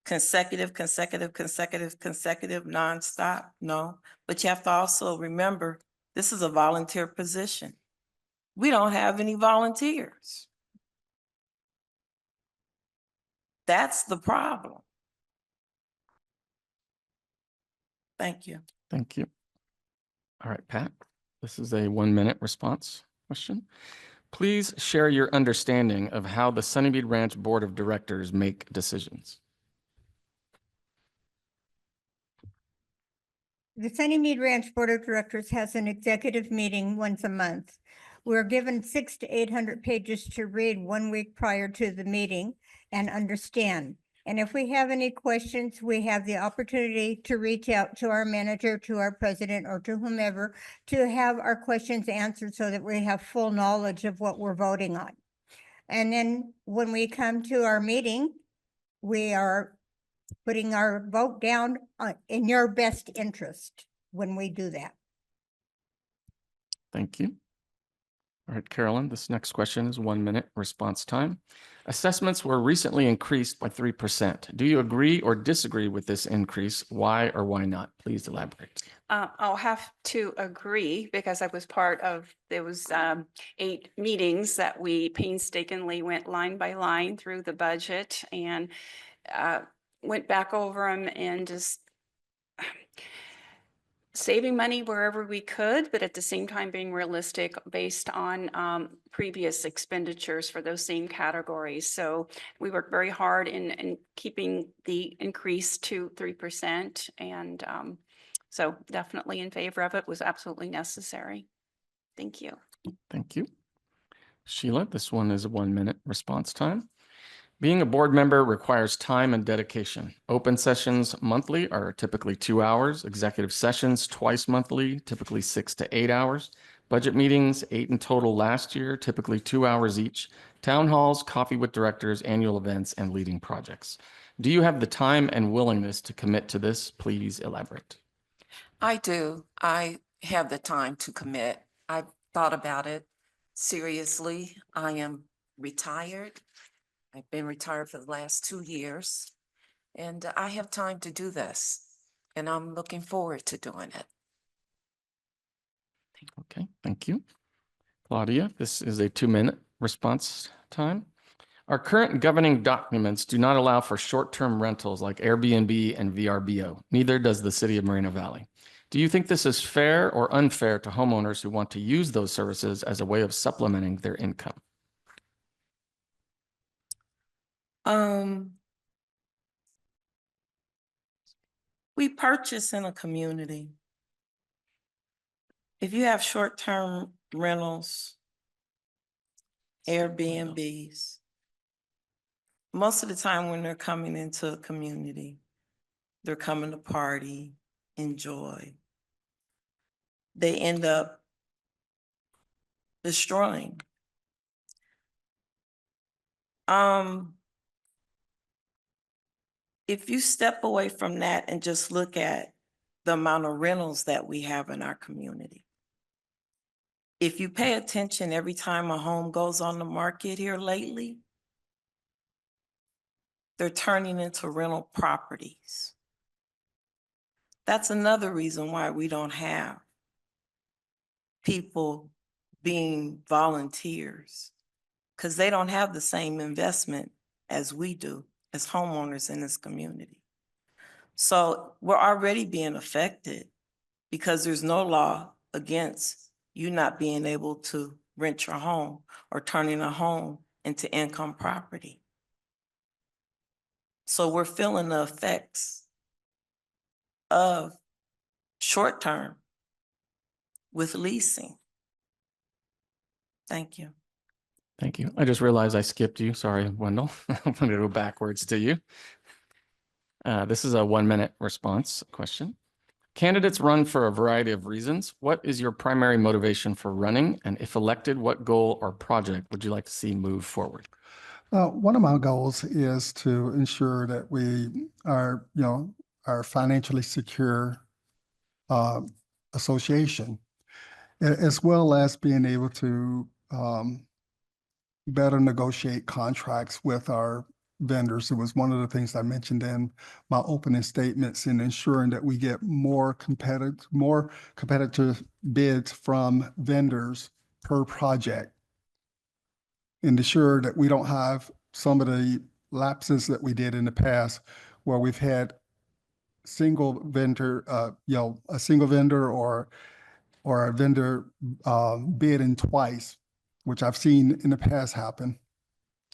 consecutive, nonstop, no. But you have to also remember, this is a volunteer position. We don't have any volunteers. That's the problem. Thank you. Thank you. All right, Pat, this is a 1-minute response question. Please share your understanding of how the Sunnymead Ranch Board of Directors make decisions. The Sunnymead Ranch Board of Directors has an executive meeting once a month. We're given 600 to 800 pages to read 1 week prior to the meeting and understand. And if we have any questions, we have the opportunity to reach out to our manager, to our president, or to whomever to have our questions answered so that we have full knowledge of what we're voting on. And then when we come to our meeting, we are putting our vote down in your best interest when we do that. Thank you. All right, Carolyn, this next question is 1-minute response time. Assessments were recently increased by 3%. Do you agree or disagree with this increase? Why or why not? Please elaborate. I'll have to agree because I was part of, there was 8 meetings that we painstakingly went line by line through the budget and went back over them and just saving money wherever we could, but at the same time being realistic based on previous expenditures for those same categories. So we worked very hard in keeping the increase to 3%. And so definitely in favor of it, was absolutely necessary. Thank you. Thank you. Sheila, this one is a 1-minute response time. Being a board member requires time and dedication. Open sessions monthly are typically 2 hours. Executive sessions twice monthly, typically 6 to 8 hours. Budget meetings, 8 in total last year, typically 2 hours each. Town halls, coffee with directors, annual events, and leading projects. Do you have the time and willingness to commit to this? Please elaborate. I do. I have the time to commit. I've thought about it seriously. I am retired. I've been retired for the last 2 years, and I have time to do this, and I'm looking forward to doing it. Okay, thank you. Claudia, this is a 2-minute response time. Our current governing documents do not allow for short-term rentals like Airbnb and VRBO. Neither does the city of Moreno Valley. Do you think this is fair or unfair to homeowners who want to use those services as a way of supplementing their income? We purchase in a community. If you have short-term rentals, Airbnbs, most of the time when they're coming into a community, they're coming to party, enjoy. They end up destroying. If you step away from that and just look at the amount of rentals that we have in our community, if you pay attention every time a home goes on the market here lately, they're turning into rental properties. That's another reason why we don't have people being volunteers, because they don't have the same investment as we do as homeowners in this community. So we're already being affected because there's no law against you not being able to rent your home or turning a home into income property. So we're feeling the effects of short-term with leasing. Thank you. Thank you. I just realized I skipped you. Sorry, Wendell. I'm going to go backwards to you. This is a 1-minute response question. Candidates run for a variety of reasons. What is your primary motivation for running? And if elected, what goal or project would you like to see move forward? One of my goals is to ensure that we are, are financially secure association, as well as being able to, better negotiate contracts with our vendors. It was one of the things I mentioned in my opening statements, in ensuring that we get more competitive bids from vendors per project, and ensure that we don't have some of the lapses that we did in the past where we've had single vendor, a single vendor or a vendor bidding twice, which I've seen in the past happen.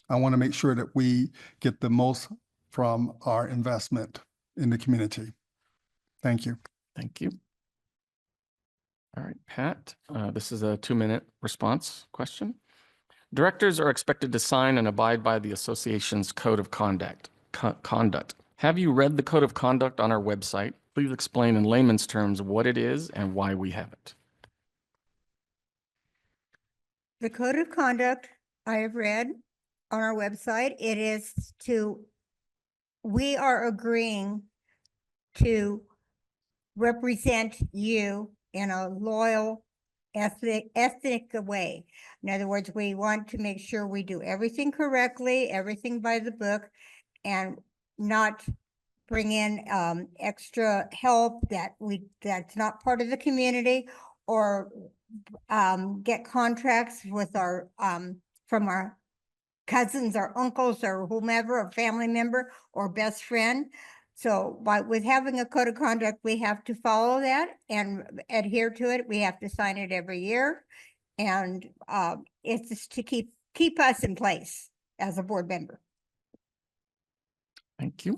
I want to make sure that we get the most from our investment in the community. Thank you. Thank you. All right, Pat, this is a 2-minute response question. Directors are expected to sign and abide by the association's code of conduct. Have you read the code of conduct on our website? Please explain in layman's terms what it is and why we have it. The code of conduct I have read on our website. It is we are agreeing to represent you in a loyal, ethic way. In other words, we want to make sure we do everything correctly, everything by the book, and not bring in extra help that's not part of the community, or get contracts with our from our cousins or uncles or whomever, a family member or best friend. So with having a code of conduct, we have to follow that and adhere to it. We have to sign it every year. And it's just to keep us in place as a board member. Thank you.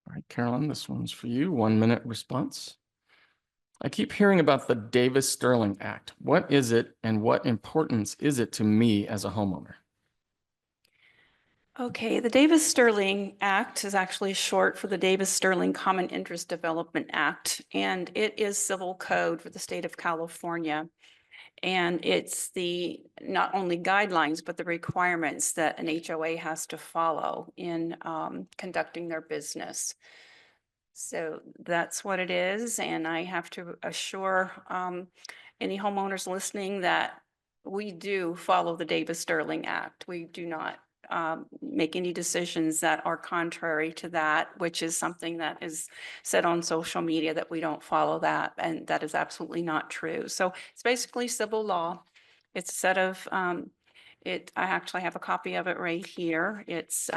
All right, Carolyn, this one's for you. 1-minute response. I keep hearing about the Davis-Sterling Act. What is it and what importance is it to me as a homeowner? Okay, the Davis-Sterling Act is actually short for the Davis-Sterling Common Interest Development Act, and it is civil code for the state of California. And it's the not only guidelines, but the requirements that an HOA has to follow in conducting their business. So that's what it is. And I have to assure any homeowners listening that we do follow the Davis-Sterling Act. We do not make any decisions that are contrary to that, which is something that is said on social media that we don't follow that, and that is absolutely not true. So it's basically civil law. It's a set of I actually have a copy of it right here. It's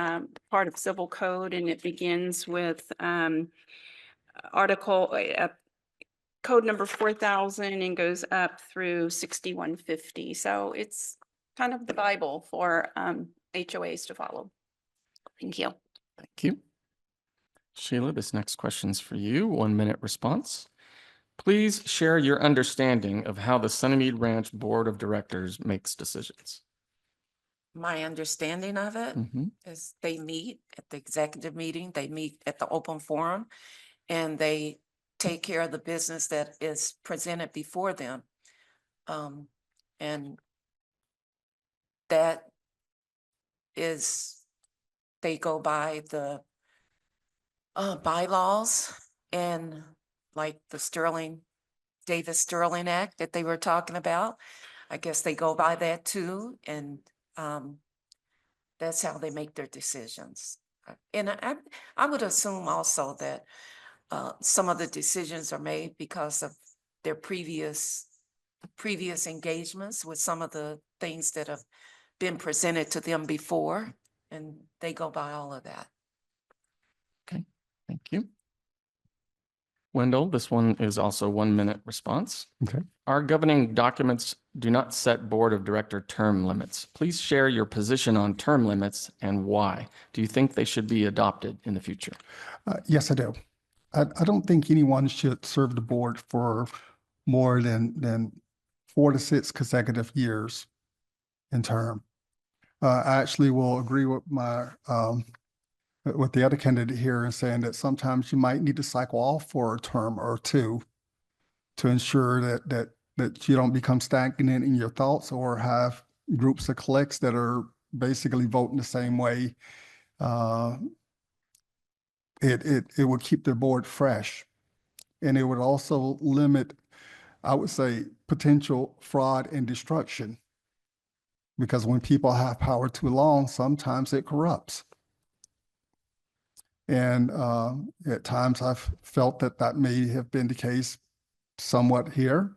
part of civil code, and it begins with code number 4000 and goes up through 6150. So it's kind of the Bible for HOAs to follow. Thank you. Thank you. Sheila, this next question's for you. 1-minute response. Please share your understanding of how the Sunnymead Ranch Board of Directors makes decisions. My understanding of it is they meet at the executive meeting, they meet at the open forum, and they take care of the business that is presented before them. And that is, they go by the bylaws, and like the Davis-Sterling Act that they were talking about. I guess they go by that too, and that's how they make their decisions. And I would assume also that some of the decisions are made because of their previous engagements with some of the things that have been presented to them before, and they go by all of that. Okay, thank you. Wendell, this one is also 1-minute response. Okay. Our governing documents do not set board of director term limits. Please share your position on term limits and why. Do you think they should be adopted in the future? Yes, I do. I don't think anyone should serve the board for more than 4 to 6 consecutive years in term. I actually will agree with with the other candidate here in saying that sometimes you might need to cycle off for a term or two to ensure that you don't become stagnant in your thoughts or have groups of collects that are basically voting the same way. It would keep the board fresh, and it would also limit, I would say, potential fraud and destruction. because when people have power too long, sometimes it corrupts. And at times I've felt that that may have been the case somewhat here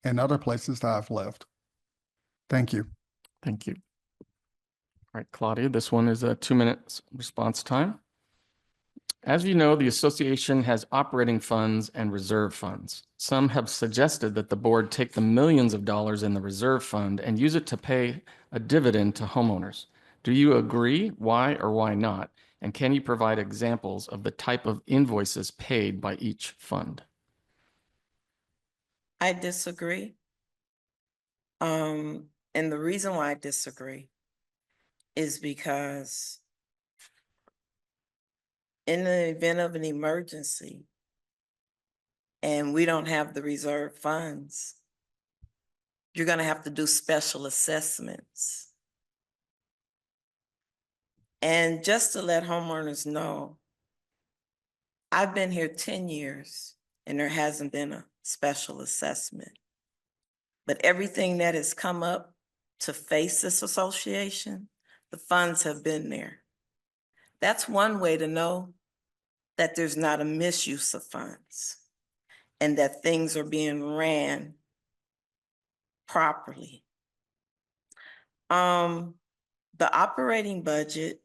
and other places that I've lived. Thank you. Thank you. All right, Claudia, this one is a 2-minute response time. As you know, the association has operating funds and reserve funds. Some have suggested that the board take the millions of dollars in the reserve fund and use it to pay a dividend to homeowners. Do you agree? Why or why not? And can you provide examples of the type of invoices paid by each fund? I disagree. And the reason why I disagree is because in the event of an emergency and we don't have the reserve funds, you're gonna have to do special assessments. And just to let homeowners know, I've been here 10 years and there hasn't been a special assessment. But everything that has come up to face this association, the funds have been there. That's one way to know that there's not a misuse of funds and that things are being ran properly. The operating budget,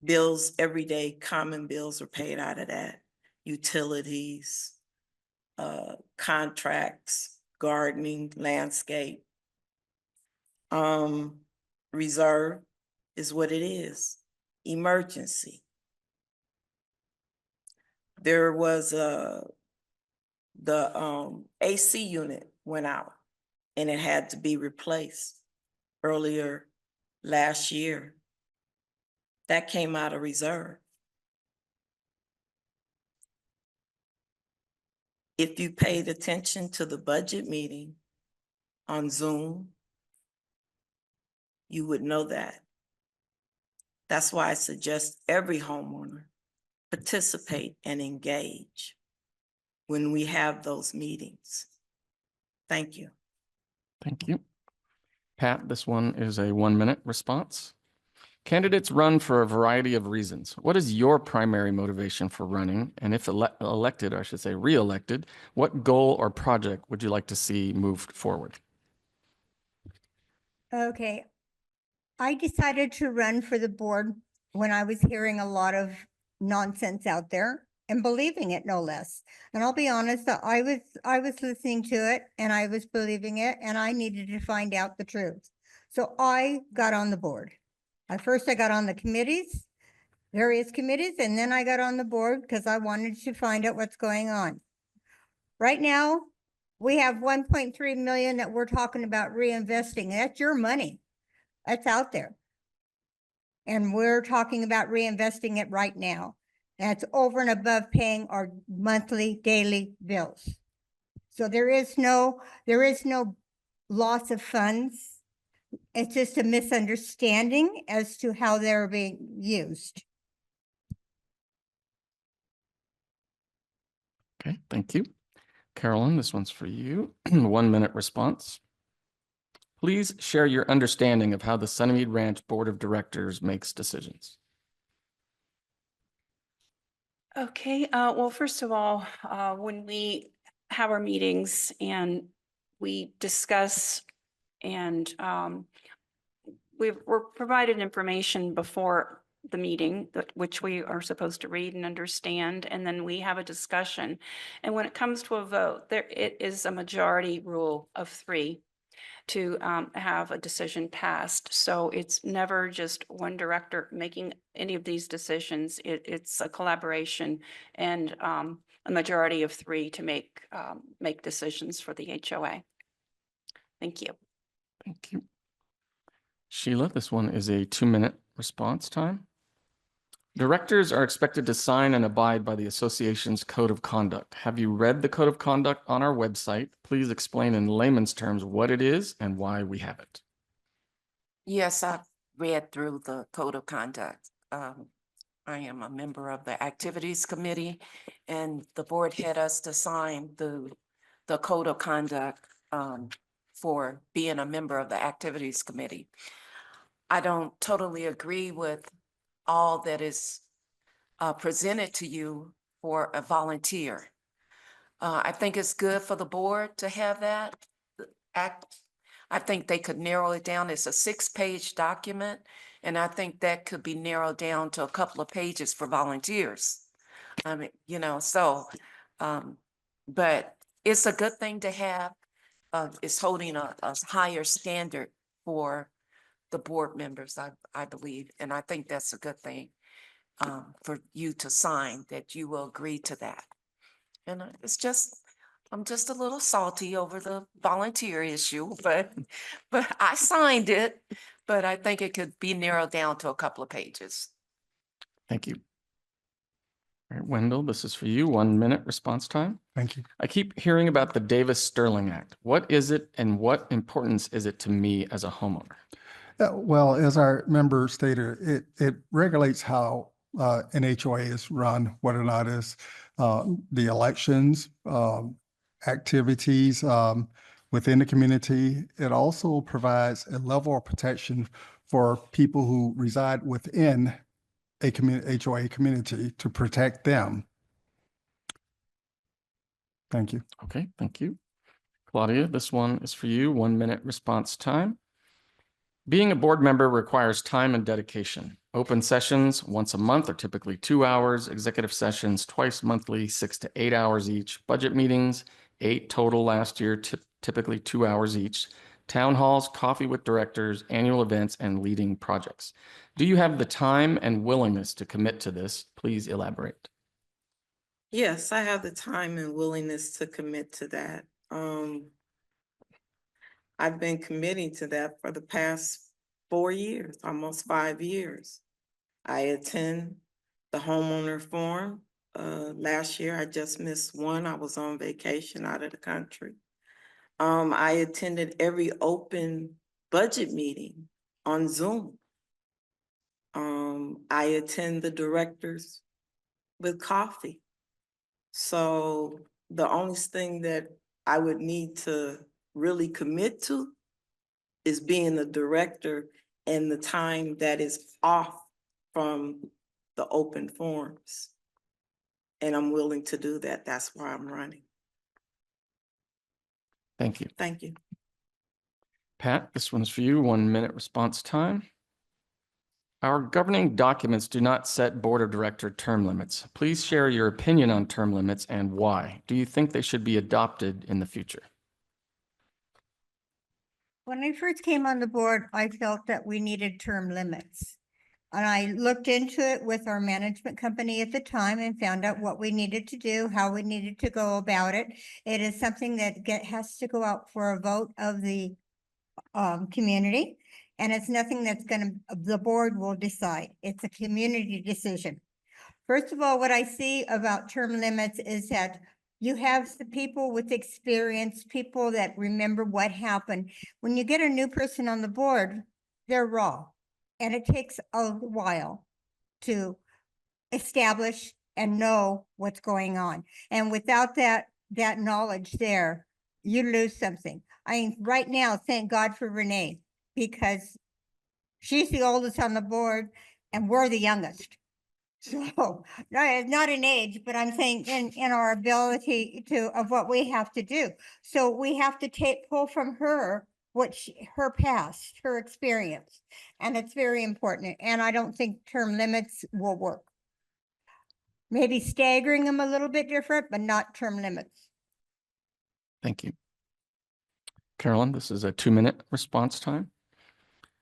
bills, everyday common bills are paid out of that. Utilities, contracts, gardening, landscape. Reserve is what it is, emergency. There was the AC unit went out and it had to be replaced earlier last year. That came out of reserve. If you paid attention to the budget meeting on Zoom, you would know that. That's why I suggest every homeowner participate and engage when we have those meetings. Thank you. Thank you. Pat, this one is a 1-minute response. Candidates run for a variety of reasons. What is your primary motivation for running? And if elected, or I should say re-elected, what goal or project would you like to see moved forward? Okay. I decided to run for the board when I was hearing a lot of nonsense out there and believing it, no less. And I'll be honest, that I was listening to it and I was believing it and I needed to find out the truth. So I got on the board. At first I got on the committees, various committees, and then I got on the board because I wanted to find out what's going on. Right now, we have 1.3 million that we're talking about reinvesting. That's your money. That's out there. And we're talking about reinvesting it right now. That's over and above paying our monthly, daily bills. So there is no loss of funds. It's just a misunderstanding as to how they're being used. Okay, thank you. Carolyn, this one's for you. 1-minute response. Please share your understanding of how the Sunnymead Ranch Board of Directors makes decisions. Okay, well, first of all, when we have our meetings and we discuss and we're provided information before the meeting, which we are supposed to read and understand, and then we have a discussion. And when it comes to a vote, it is a majority rule of 3 to have a decision passed. So it's never just one director making any of these decisions. It's a collaboration and a majority of 3 to make decisions for the HOA. Thank you. Thank you. Sheila, this one is a 2-minute response time. Directors are expected to sign and abide by the association's code of conduct. Have you read the code of conduct on our website? Please explain in layman's terms what it is and why we have it. Yes, I've read through the code of conduct. I am a member of the activities committee and the board had us to sign the code of conduct for being a member of the Activities Committee. I don't totally agree with all that is presented to you for a volunteer. I think it's good for the board to have that. I think they could narrow it down. It's a 6-page document, and I think that could be narrowed down to a couple of pages for volunteers. I mean, you know, so, but it's a good thing to have. It's holding a higher standard for the board members, I believe, and I think that's a good thing for you to sign, that you will agree to that. And I'm just a little salty over the volunteer issue, but I signed it, but I think it could be narrowed down to a couple of pages. Thank you. All right, Wendell, this is for you. 1 minute response time. Thank you. I keep hearing about the Davis-Sterling Act. What is it and what importance is it to me as a homeowner? Well, as our member stated, it regulates how an HOA is run, whether or not it's the elections, activities within the community. It also provides a level of protection for people who reside within a HOA community to protect them. Thank you. Okay, thank you. Claudia, this one is for you. 1 minute response time. Being a board member requires time and dedication. Open sessions once a month are typically 2 hours, executive sessions twice monthly, 6 to 8 hours each, budget meetings, 8 total last year, typically 2 hours each, town halls, coffee with directors, annual events, and leading projects. Do you have the time and willingness to commit to this? Please elaborate. Yes, I have the time and willingness to commit to that. I've been committing to that for the past 4 years, almost 5 years. I attend the homeowner forum. Last year, I just missed one. I was on vacation out of the country. I attended every open budget meeting on Zoom. I attend the directors with coffee. So the only thing that I would need to really commit to is being the director and the time that is off from the open forums. And I'm willing to do that. That's why I'm running. Thank you. Thank you. Pat, this one's for you. 1 minute response time. Our governing documents do not set board of director term limits. Please share your opinion on term limits and why. Do you think they should be adopted in the future? When I first came on the board, I felt that we needed term limits. And I looked into it with our management company at the time and found out what we needed to do, how we needed to go about it. It is something that has to go out for a vote of the community. And it's nothing that's the board will decide. It's a community decision. First of all, what I see about term limits is that you have the people with experience, people that remember what happened. When you get a new person on the board, they're raw. And it takes a while to establish and know what's going on. And without that knowledge there, you lose something. I mean, right now, thank God for Renee, because she's the oldest on the board and we're the youngest. So not in age, but I'm saying in our ability of what we have to do. So we have to pull from her her past, her experience, and it's very important. And I don't think term limits will work. Maybe staggering them a little bit different, but not term limits. Thank you. Carolyn, this is a 2 minute response time.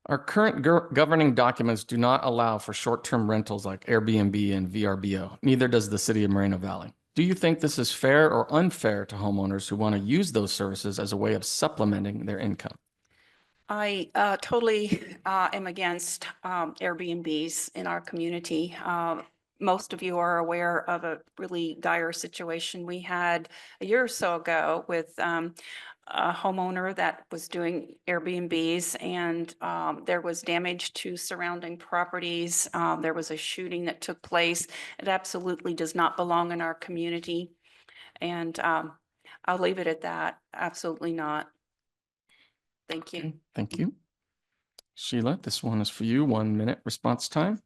Our current governing documents do not allow for short-term rentals like Airbnb and VRBO. Neither does the city of Moreno Valley. Do you think this is fair or unfair to homeowners who want to use those services as a way of supplementing their income? I totally am against Airbnbs in our community. Most of you are aware of a really dire situation we had a year or so ago with a homeowner that was doing Airbnbs, and there was damage to surrounding properties. There was a shooting that took place. It absolutely does not belong in our community. And I'll leave it at that. Absolutely not. Thank you. Okay, thank you. Sheila, this one is for you. 1 minute response time.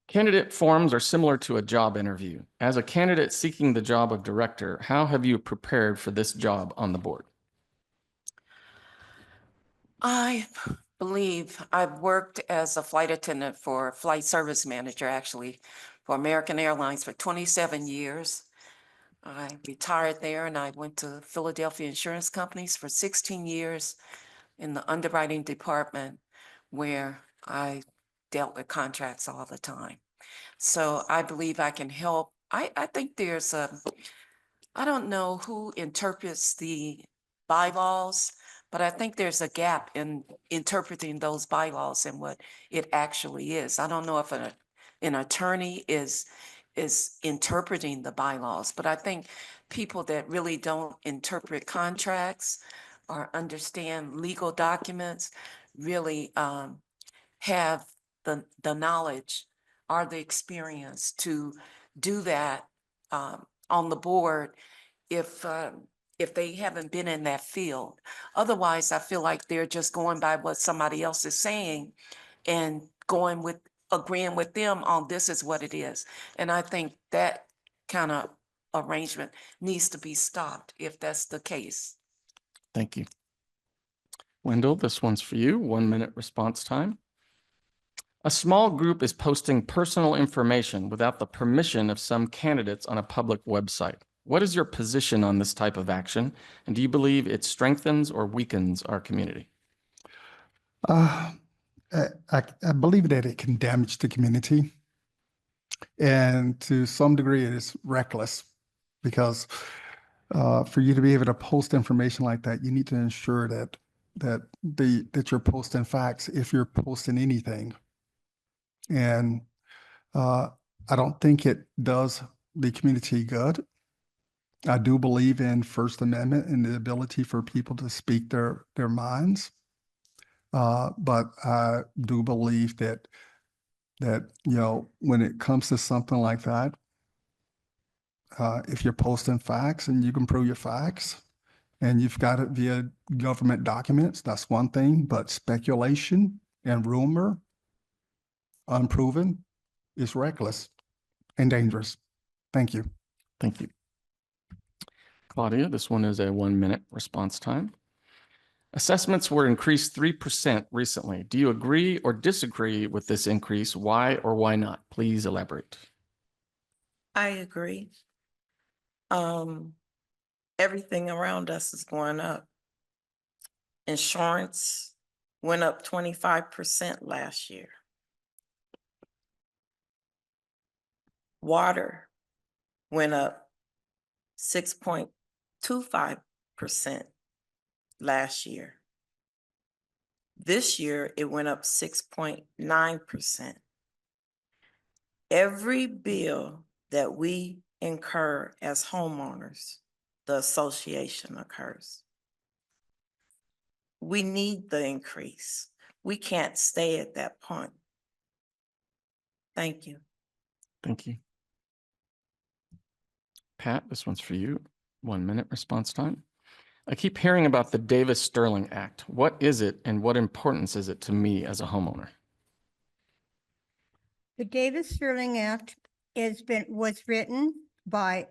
Candidate forums are similar to a job interview. As a candidate seeking the job of director, how have you prepared for this job on the board? I believe I've worked as a flight attendant for flight service manager, actually, for American Airlines for 27 years. I retired there and I went to Philadelphia Insurance Companies for 16 years in the underwriting department where I dealt with contracts all the time. So I believe I can help. I think there's I don't know who interprets the bylaws, but I think there's a gap in interpreting those bylaws and what it actually is. I don't know if an attorney is interpreting the bylaws, but I think people that really don't interpret contracts or understand legal documents really have the knowledge or the experience to do that on the board if they haven't been in that field. Otherwise, I feel like they're just going by what somebody else is saying and agreeing with them on this is what it is. And I think that kind of arrangement needs to be stopped if that's the case. Thank you. Wendell, this one's for you. 1 minute response time. A small group is posting personal information without the permission of some candidates on a public website. What is your position on this type of action? And do you believe it strengthens or weakens our community? I believe that it can damage the community. And to some degree, it is reckless because for you to be able to post information like that, you need to ensure that you're posting facts if you're posting anything. And I don't think it does the community good. I do believe in First Amendment and the ability for people to speak their minds. But I do believe that when it comes to something like that, if you're posting facts and you can prove your facts and you've got it via government documents, that's one thing, but speculation and rumor, unproven, is reckless and dangerous. Thank you. Thank you. Claudia, this one is a 1 minute response time. Assessments were increased 3% recently. Do you agree or disagree with this increase? Why or why not? Please elaborate. I agree. Everything around us is going up. Insurance went up 25% last year. Water went up 6.25% last year. This year, it went up 6.9%. Every bill that we incur as homeowners, the association occurs. We need the increase. We can't stay at that point. Thank you. Thank you. Pat, this one's for you. 1 minute response time. I keep hearing about the Davis-Sterling Act. What is it and what importance is it to me as a homeowner? The Davis-Sterling Act was written by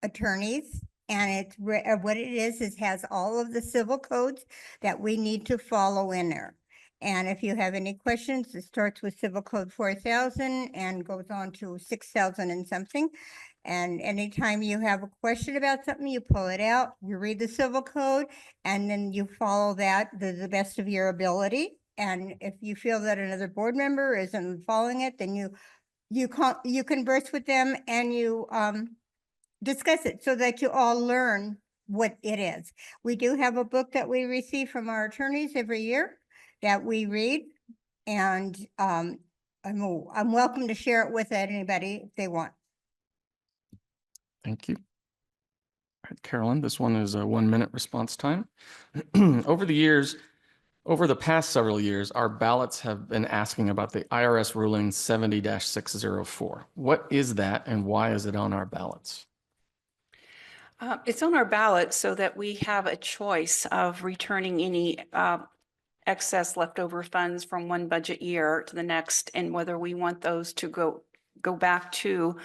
attorneys, and it's what it is has all of the civil codes that we need to follow in there. And if you have any questions, it starts with Civil Code 4000 and goes on to 6000 and something. And anytime you have a question about something, you pull it out, you read the civil code, and then you follow that to the best of your ability. And if you feel that another board member isn't following it, then you converse with them and you discuss it so that you all learn what it is. We do have a book that we receive from our attorneys every year that we read, and I'm welcome to share it with anybody if they want. Thank you. All right, Carolyn, this one is a 1 minute response time. Over the past several years, our ballots have been asking about the IRS ruling 70-604. What is that and why is it on our ballots? It's on our ballot so that we have a choice of returning any excess leftover funds from one budget year to the next, and whether we want those to go back to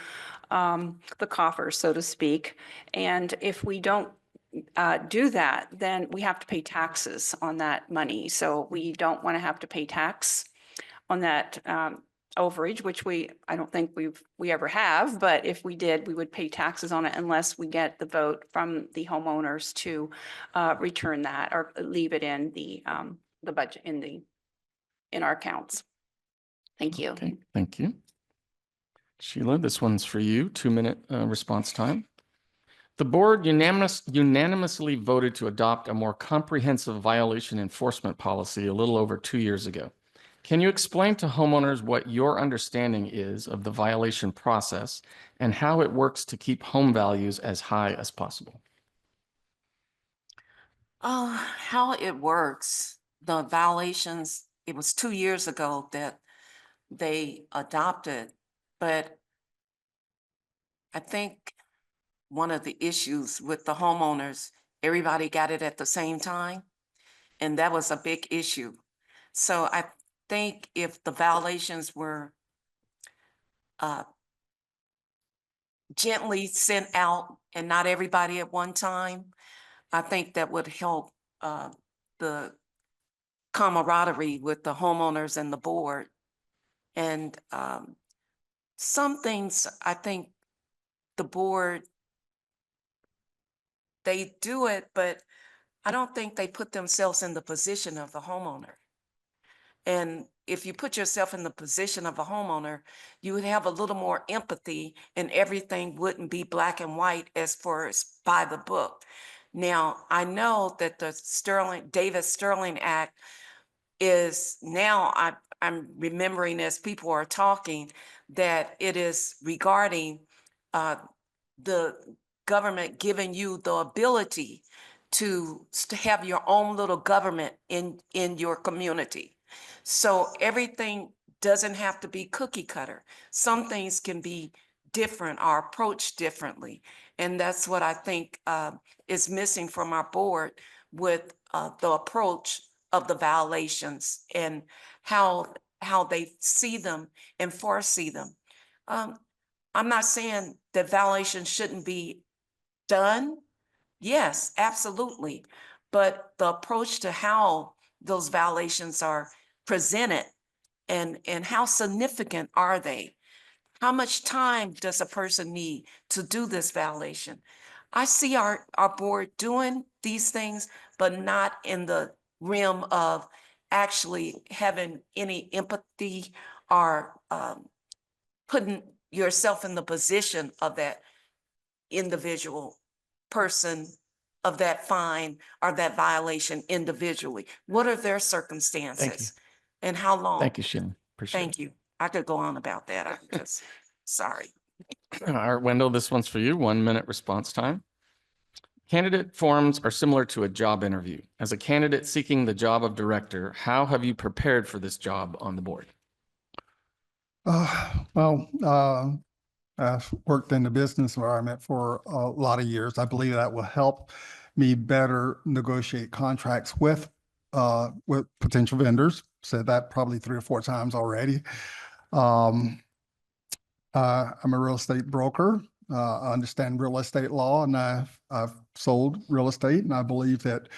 the coffers, so to speak. And if we don't do that, then we have to pay taxes on that money. So we don't want to have to pay tax on that overage, which I don't think we ever have, but if we did, we would pay taxes on it unless we get the vote from the homeowners to return that or leave it in the budget in our accounts. Thank you. Okay, thank you. Sheila, this one's for you, 2-minute response time. The board unanimously voted to adopt a more comprehensive violation enforcement policy a little over 2 years ago. Can you explain to homeowners what your understanding is of the violation process and how it works to keep home values as high as possible? How it works, the violations, it was 2 years ago that they adopted, but I think one of the issues with the homeowners, everybody got it at the same time, and that was a big issue. So I think if the violations were gently sent out and not everybody at one time, I think that would help the camaraderie with the homeowners and the board. And some things, I think the board, they do it, but I don't think they put themselves in the position of the homeowner. And if you put yourself in the position of a homeowner, you would have a little more empathy and everything wouldn't be black and white as far as by the book. Now, I know that the Davis-Sterling Act is now, I'm remembering as people are talking, that it is regarding the government giving you the ability to have your own little government in your community. So everything doesn't have to be cookie cutter. Some things can be different or approached differently. And that's what I think is missing from our board with the approach of the violations and how they see them and foresee them. I'm not saying that violations shouldn't be done. Yes, absolutely. But the approach to how those violations are presented and how significant are they? How much time does a person need to do this violation? I see our board doing these things, but not in the realm of actually having any empathy or putting yourself in the position of that individual person, of that fine or that violation individually. What are their circumstances and how long? Thank you, Sheila. Appreciate Thank you. I could go on about that. I'm just sorry. it. All right, Wendell, this one's for you, 1-minute response time. Candidate forums are similar to a job interview. As a candidate seeking the job of director, how have you prepared for this job on the board? I've worked in the business environment for a lot of years. I believe that will help me better negotiate contracts with potential vendors. Said that probably 3 or 4 times already. I'm a real estate broker. I understand real estate law, and I've sold real estate, and I believe that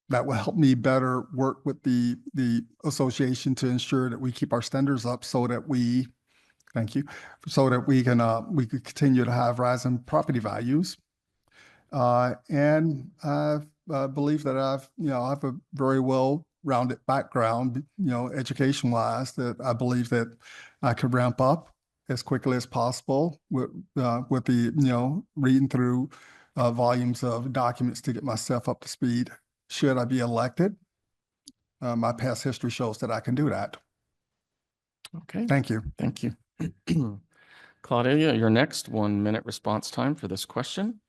that will help me better work with the association to ensure that we keep our standards up so that we, thank you, so that we can continue to have rising property values. And I believe that I have a very well-rounded background, education-wise, that I believe that I could ramp up as quickly as possible with the, reading through volumes of documents to get myself up to speed. Should I be elected? My past history shows that I can do that. Okay. Thank you. Thank you. Claudia, your next 1-minute response time for this question.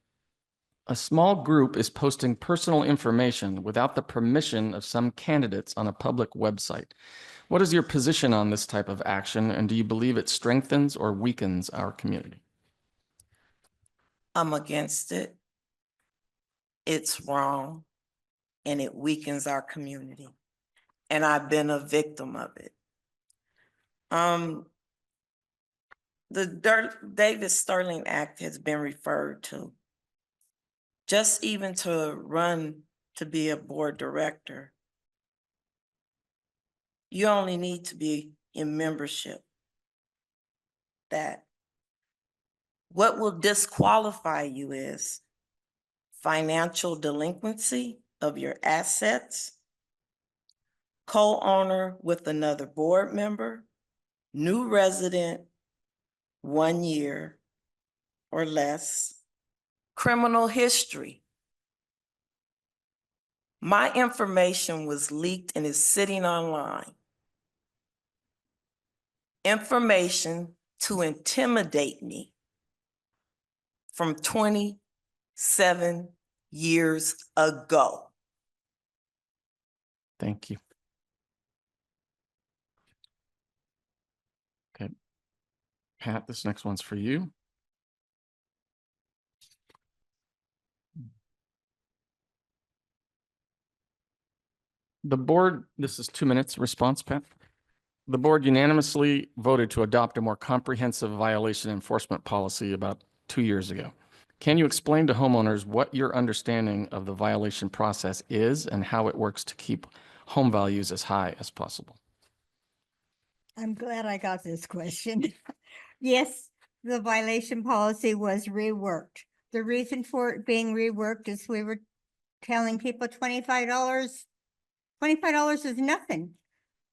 A small group is posting personal information without the permission of some candidates on a public website. What is your position on this type of action, and do you believe it strengthens or weakens our community? I'm against it. It's wrong and it weakens our community. And I've been a victim of it. The Davis-Sterling Act has been referred to. Just even to run to be a board director, you only need to be in membership. That what will disqualify you is financial delinquency of your assets, co-owner with another board member, new resident, 1 year or less, criminal history. My information was leaked and is sitting online. Information to intimidate me from 27 years ago. Thank you. Okay. Pat, this next one's for you. The board, this is 2 minutes response, Pat. The board unanimously voted to adopt a more comprehensive violation enforcement policy about 2 years ago. Can you explain to homeowners what your understanding of the violation process is and how it works to keep home values as high as possible? I'm glad I got this question. Yes, the violation policy was reworked. The reason for it being reworked is we were telling people $25 is nothing.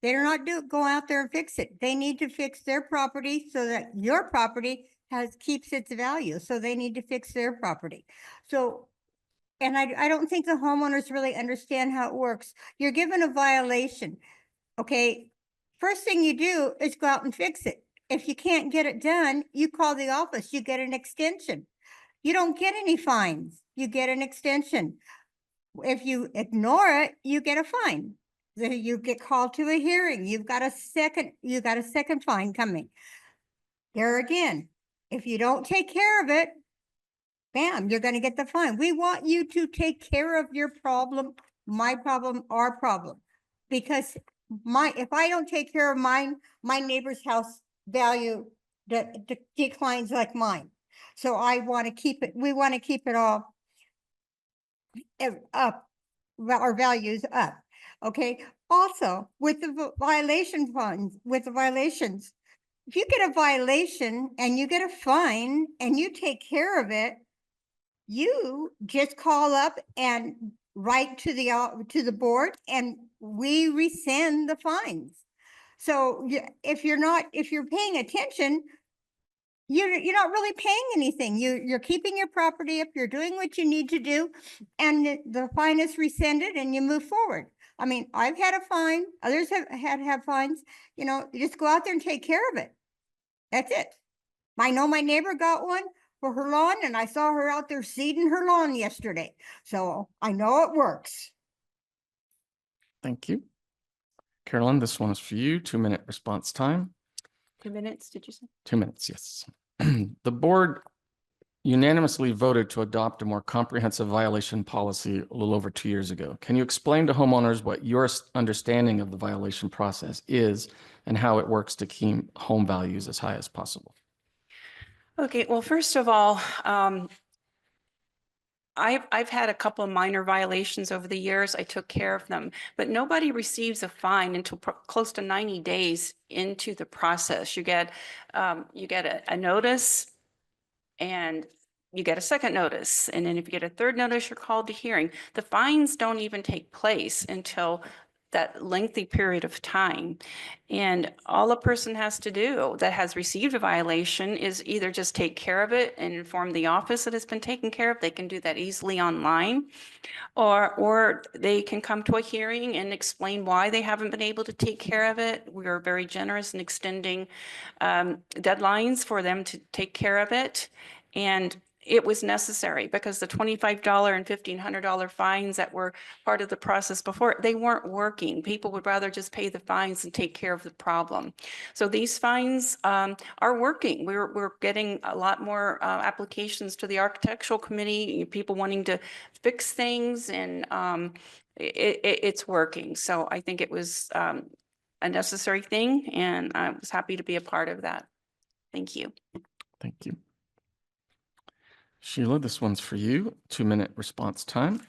They do not go out there and fix it. They need to fix their property so that your property keeps its value. So they need to fix their property. So, and I don't think the homeowners really understand how it works. You're given a violation. Okay, first thing you do is go out and fix it. If you can't get it done, you call the office, you get an extension. You don't get any fines, you get an extension. If you ignore it, you get a fine. Then you get called to a hearing, you got a second fine coming. There again, if you don't take care of it, bam, you're gonna get the fine. We want you to take care of your problem, my problem, our problem. Because if I don't take care of mine, my neighbor's house value declines like mine. So I want to keep it, we want to keep it all up, our values up. Okay. Also, with the violation funds, with the violations, if you get a violation and you get a fine and you take care of it, you just call up and write to the board and we rescind the fines. So if you're paying attention, you're not really paying anything. You're keeping your property up, you're doing what you need to do, and the fine is rescinded and you move forward. I mean, I've had a fine, others have fines, you just go out there and take care of it. That's it. I know my neighbor got one for her lawn and I saw her out there seeding her lawn yesterday. So I know it works. Thank you. Carolyn, this one is for you. 2-minute response time. 2 minutes, did you say? 2 minutes, yes. The board unanimously voted to adopt a more comprehensive violation policy a little over 2 years ago. Can you explain to homeowners what your understanding of the violation process is and how it works to keep home values as high as possible? Okay, well, first of all, I've had a couple of minor violations over the years. I took care of them, but nobody receives a fine until close to 90 days into the process. You get a notice and you get a second notice. And then if you get a third notice, you're called to hearing. The fines don't even take place until that lengthy period of time. And all a person has to do that has received a violation is either just take care of it and inform the office that it's been taken care of. They can do that easily online, or they can come to a hearing and explain why they haven't been able to take care of it. We are very generous in extending deadlines for them to take care of it. And it was necessary because the $25 and $1,500 fines that were part of the process before, they weren't working. People would rather just pay the fines and take care of the problem. So these fines are working. We're getting a lot more applications to the architectural committee, people wanting to fix things, and it's working. So I think it was a necessary thing, and I was happy to be a part of that. Thank you. Thank you. Sheila, this one's for you. 2-minute response time.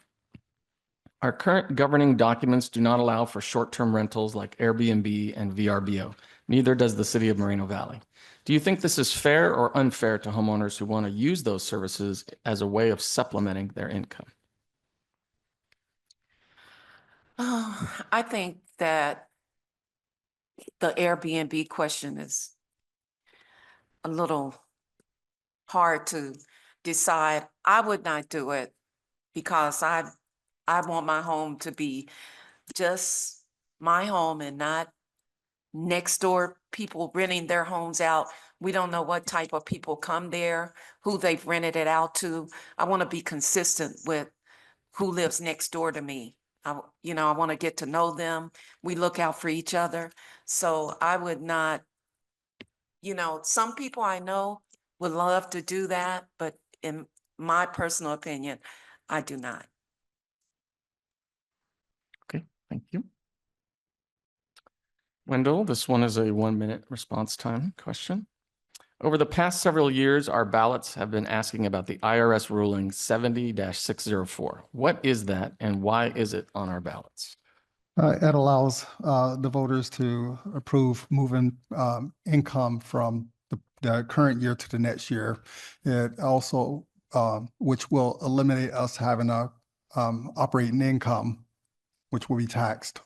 Our current governing documents do not allow for short-term rentals like Airbnb and VRBO. Neither does the city of Moreno Valley. Do you think this is fair or unfair to homeowners who want to use those services as a way of supplementing their income? Oh, I think that the Airbnb question is a little hard to decide. I would not do it because I want my home to be just my home and not next door people renting their homes out. We don't know what type of people come there, who they've rented it out to. I want to be consistent with who lives next door to me. I want to get to know them. We look out for each other. So I would not, some people I know would love to do that, but in my personal opinion, I do not. Okay, thank you. Wendell, this one is a 1-minute response time question. Over the past several years, our ballots have been asking about the IRS ruling 70-604. What is that and why is it on our ballots? It allows the voters to approve moving income from the current year to the next year. It also, which will eliminate us having a operating income, which will be taxed.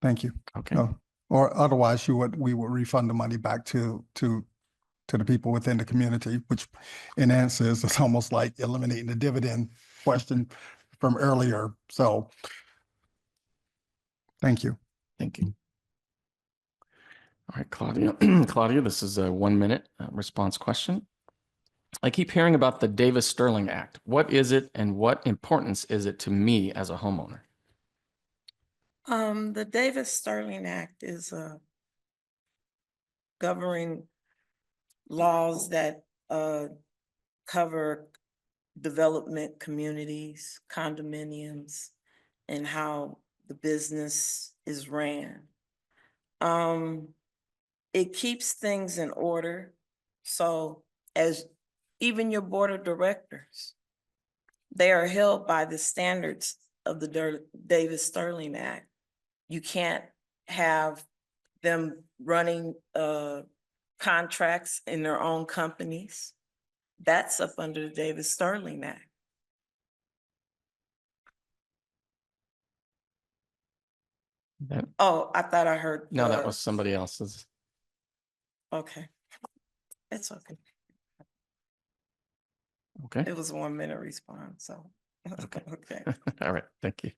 Thank you. Okay. Or otherwise, we would refund the money back to the people within the community, which in answer is almost like eliminating the dividend question from earlier. So thank you. Thank you. All right, Claudia. Claudia, this is a 1-minute response question. I keep hearing about the Davis-Sterling Act. What is it and what importance is it to me as a homeowner? The Davis-Sterling Act is governing laws that cover development communities, condominiums, and how the business is ran. It keeps things in order. So as even your board of directors, they are held by the standards of the Davis-Sterling Act. You can't have them running contracts in their own companies. That's up under the Davis-Sterling Act. Oh, I thought I heard. No, that was somebody else's. Okay. It's okay. Okay. It was a 1-minute response, so. Okay. Okay. All right. Thank you.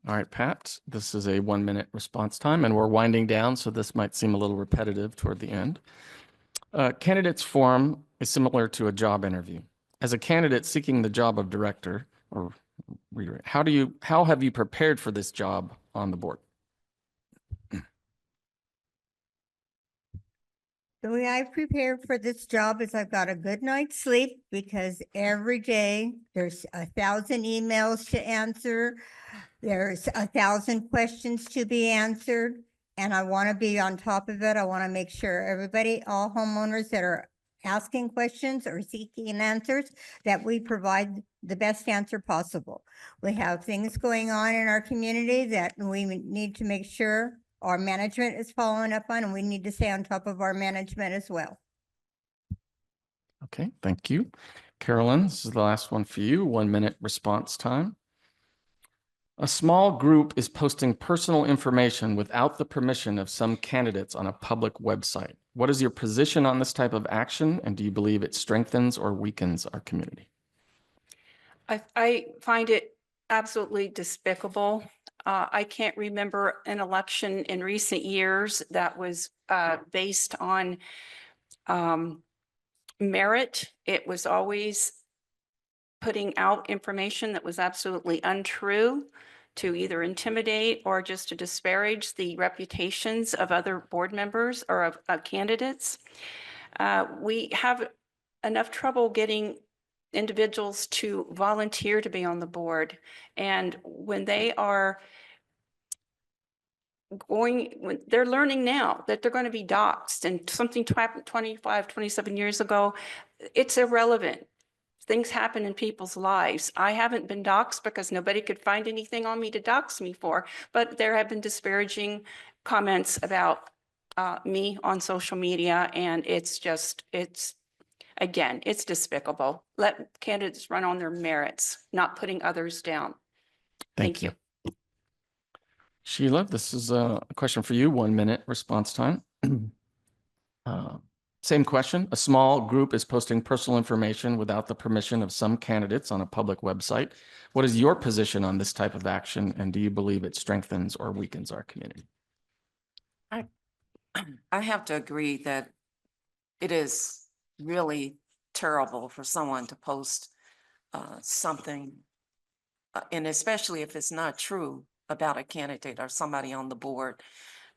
All right, Pat, this is a 1-minute response time and we're winding down, so this might seem a little repetitive toward the end. Candidates forum is similar to a job interview. As a candidate seeking the job of director, or how have you prepared for this job on the board? The way I prepared for this job is I've got a good night's sleep because every day there's 1,000 emails to answer. There's 1,000 questions to be answered, and I want to be on top of it. I want to make sure everybody, all homeowners that are asking questions or seeking answers, that we provide the best answer possible. We have things going on in our community that we need to make sure our management is following up on, and we need to stay on top of our management as well. Okay, thank you. Carolyn, this is the last one for you. 1-minute response time. A small group is posting personal information without the permission of some candidates on a public website. What is your position on this type of action, and do you believe it strengthens or weakens our community? I find it absolutely despicable. I can't remember an election in recent years that was based on merit. It was always putting out information that was absolutely untrue to either intimidate or just to disparage the reputations of other board members or of candidates. We have enough trouble getting individuals to volunteer to be on the board. And when they are when they're learning now that they're going to be doxxed, and something happened 25, 27 years ago, it's irrelevant. Things happen in people's lives. I haven't been doxxed because nobody could find anything on me to dox me for, but there have been disparaging comments about me on social media, and again, it's despicable. Let candidates run on their merits, not putting others down. Thank you. Sheila, this is a question for you, 1 minute response time. Same question. A small group is posting personal information without the permission of some candidates on a public website. What is your position on this type of action, and do you believe it strengthens or weakens our community? I have to agree that it is really terrible for someone to post something, and especially if it's not true, about a candidate or somebody on the board.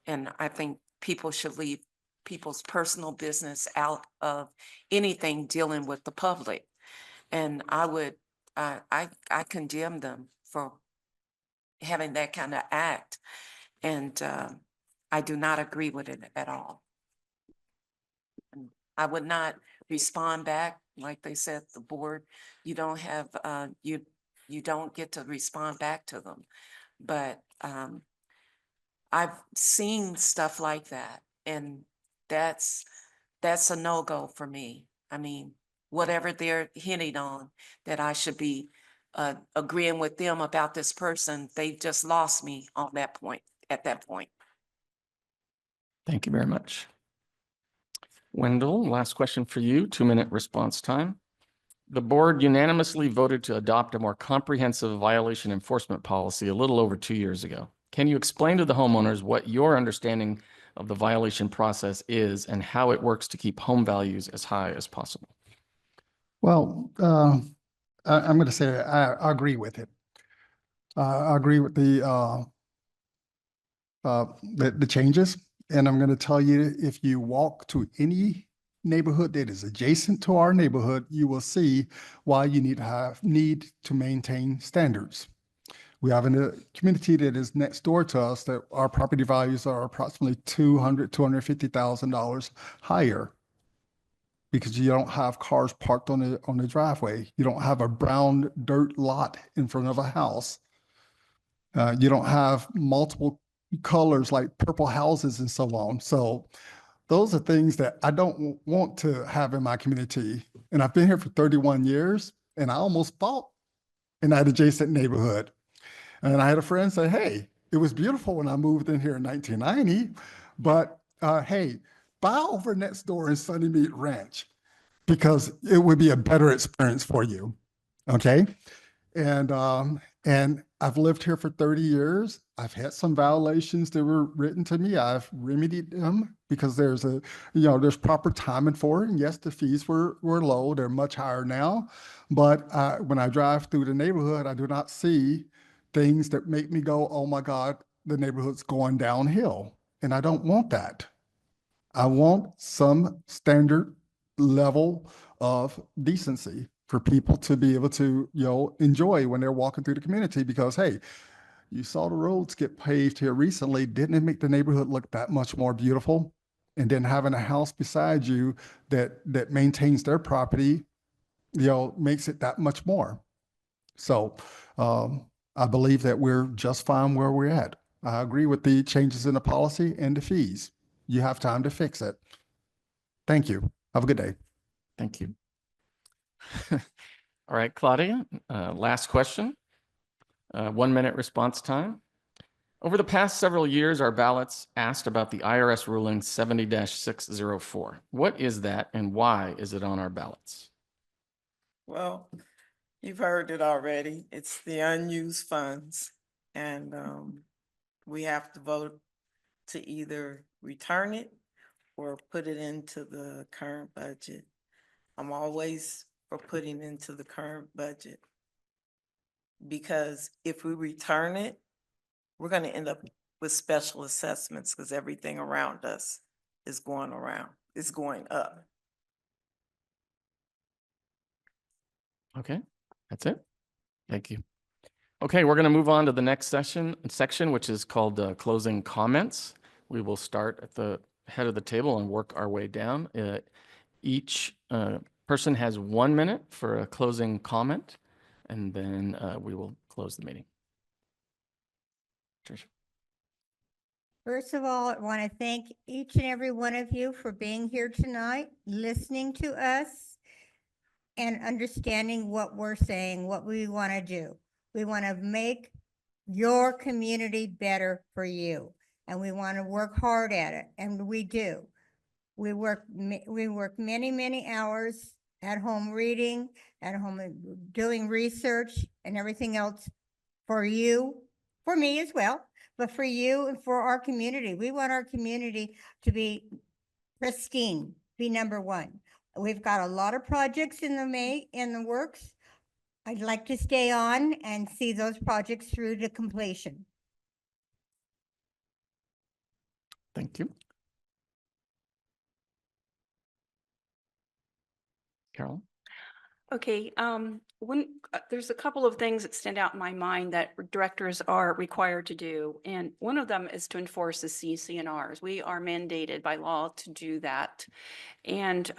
And I think people should leave people's personal business out of anything dealing with the public. And I condemn them for having that kind of act. And I do not agree with it at all. And I would not respond back. Like they said, the board, you don't have, you don't get to respond back to them. But I've seen stuff like that, and that's a no-go for me. I mean, whatever they're hinting on, that I should be agreeing with them about this person, they just lost me on that point, at that point. Thank you very much. Wendell, last question for you, 2 minute response time. The board unanimously voted to adopt a more comprehensive violation enforcement policy a little over 2 years ago. Can you explain to the homeowners what your understanding of the violation process is and how it works to keep home values as high as possible? Well, I'm going to say I agree with it. I agree with the changes. And I'm going to tell you, if you walk to any neighborhood that is adjacent to our neighborhood, you will see why you need to maintain standards. We have a community that is next door to us that our property values are approximately $250,000 higher, because you don't have cars parked on the driveway. You don't have a brown dirt lot in front of a house. You don't have multiple colors like purple houses and so on. So those are things that I don't want to have in my community. And I've been here for 31 years, and I almost bought in that adjacent neighborhood. And I had a friend say, hey, it was beautiful when I moved in here in 1990, but hey, buy over next door in Sunny Mead Ranch, because it would be a better experience for you. Okay. And I've lived here for 30 years. I've had some violations that were written to me. I've remedied them because there's proper timing for it. And yes, the fees were low. They're much higher now. But when I drive through the neighborhood, I do not see things that make me go, oh my God, the neighborhood's going downhill. And I don't want that. I want some standard level of decency for people to be able to, enjoy when they're walking through the community. Because, hey, you saw the roads get paved here recently. Didn't it make the neighborhood look that much more beautiful? And then having a house beside you that maintains their property, makes it that much more. So I believe that we're just fine where we're at. I agree with the changes in the policy and the fees. You have time to fix it. Thank you. Have a good day. Thank you. All right, Claudia, last question. 1 minute response time. Over the past several years, our ballots asked about the IRS ruling 70-604. What is that, and why is it on our ballots? Well, you've heard it already. It's the unused funds. And we have to vote to either return it or put it into the current budget. I'm always for putting into the current budget. Because if we return it, we're gonna end up with special assessments because everything around us is going up. Okay, that's it. Thank you. Okay, we're going to move on to the next section, which is called closing comments. We will start at the head of the table and work our way down. Each person has 1 minute for a closing comment, and then we will close the meeting. Tricia. First of all, I want to thank each and every one of you for being here tonight, listening to us, and understanding what we're saying, what we want to do. We want to make your community better for you, and we want to work hard at it, and we do. We work many, many hours at home reading, at home doing research and everything else for you, for me as well, but for you and for our community. We want our community to be pristine, be number one. We've got a lot of projects in the works. I'd like to stay on and see those projects through to completion. Thank you. Carol? Okay, there's a couple of things that stand out in my mind that directors are required to do. And one of them is to enforce the CCNRs. We are mandated by law to do that. And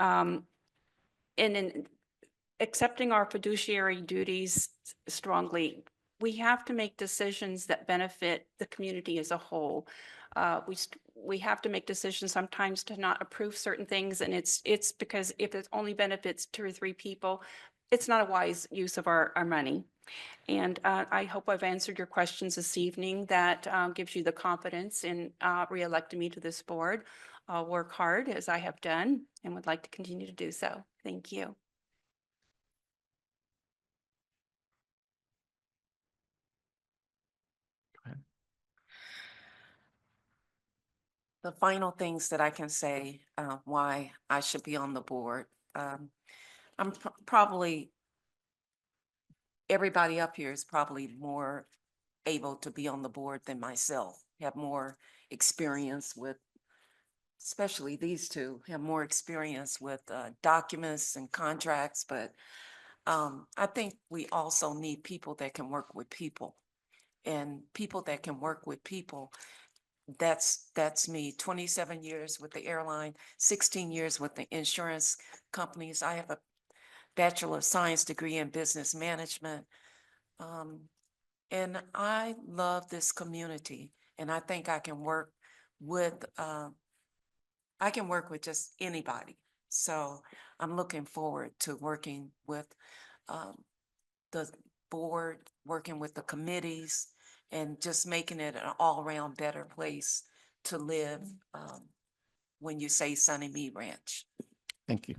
in accepting our fiduciary duties strongly, we have to make decisions that benefit the community as a whole. We have to make decisions sometimes to not approve certain things, and it's because if it only benefits 2 or 3 people, it's not a wise use of our money. And I hope I've answered your questions this evening. That gives you the confidence in re-electing me to this board. I'll work hard as I have done and would like to continue to do so. Thank you. The final things that I can say, why I should be on the board. I'm probably, everybody up here is probably more able to be on the board than myself, have more experience with, especially these two, have more experience with documents and contracts, but I think we also need people that can work with people. And people that can work with people, that's me. 27 years with the airline, 16 years with the insurance companies. I have a Bachelor of Science degree in business management. And I love this community, and I think I can work with just anybody. So I'm looking forward to working with the board, working with the committees, and just making it an all-around better place to live when you say Sunny Mead Ranch. Thank you.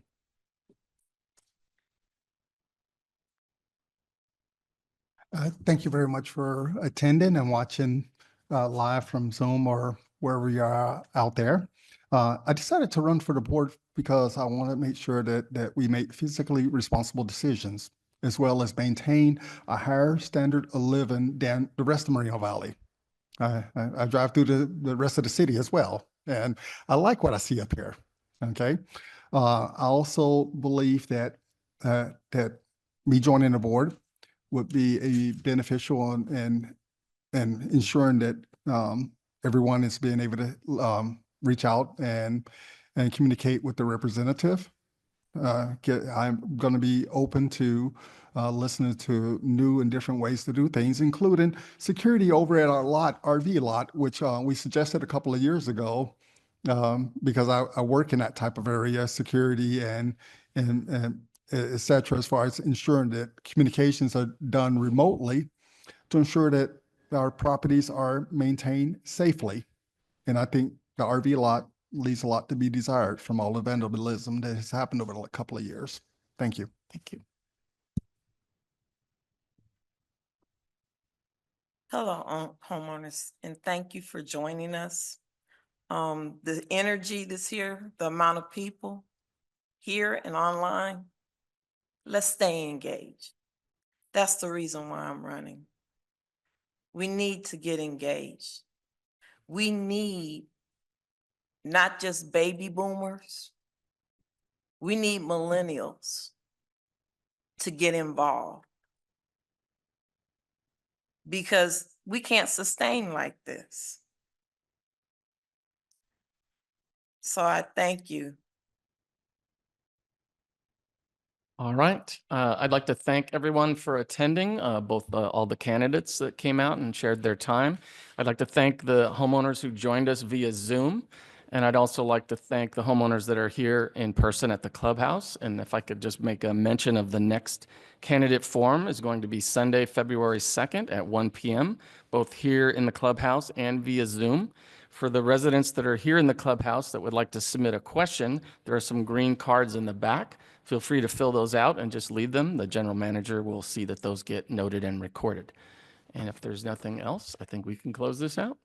Thank you very much for attending and watching live from Zoom or wherever you are out there. I decided to run for the board because I want to make sure that we make physically responsible decisions, as well as maintain a higher standard of living than the rest of Moreno Valley. I drive through the rest of the city as well, and I like what I see up here. Okay. I also believe that me joining the board would be a beneficial in ensuring that everyone is being able to reach out and communicate with the representative. I'm going to be open to listening to new and different ways to do things, including security over at our RV lot, which we suggested a couple of years ago, because I work in that type of area, security and et cetera, as far as ensuring that communications are done remotely to ensure that our properties are maintained safely. And I think the RV lot leaves a lot to be desired from all the vandalism that has happened over a couple of years. Thank you. Thank you. Hello, homeowners, and thank you for joining us. The energy this here, the amount of people here and online, let's stay engaged. That's the reason why I'm running. We need to get engaged. We need not just baby boomers. We need millennials to get involved. Because we can't sustain like this. So I thank you. All right. I'd like to thank everyone for attending, both all the candidates that came out and shared their time. I'd like to thank the homeowners who joined us via Zoom. And I'd also like to thank the homeowners that are here in person at the clubhouse. And if I could just make a mention of the next candidate forum is going to be Sunday, February 2nd at 1 p.m., both here in the clubhouse and via Zoom. For the residents that are here in the clubhouse that would like to submit a question, there are some green cards in the back. Feel free to fill those out and just leave them. The general manager will see that those get noted and recorded. And if there's nothing else, I think we can close this out.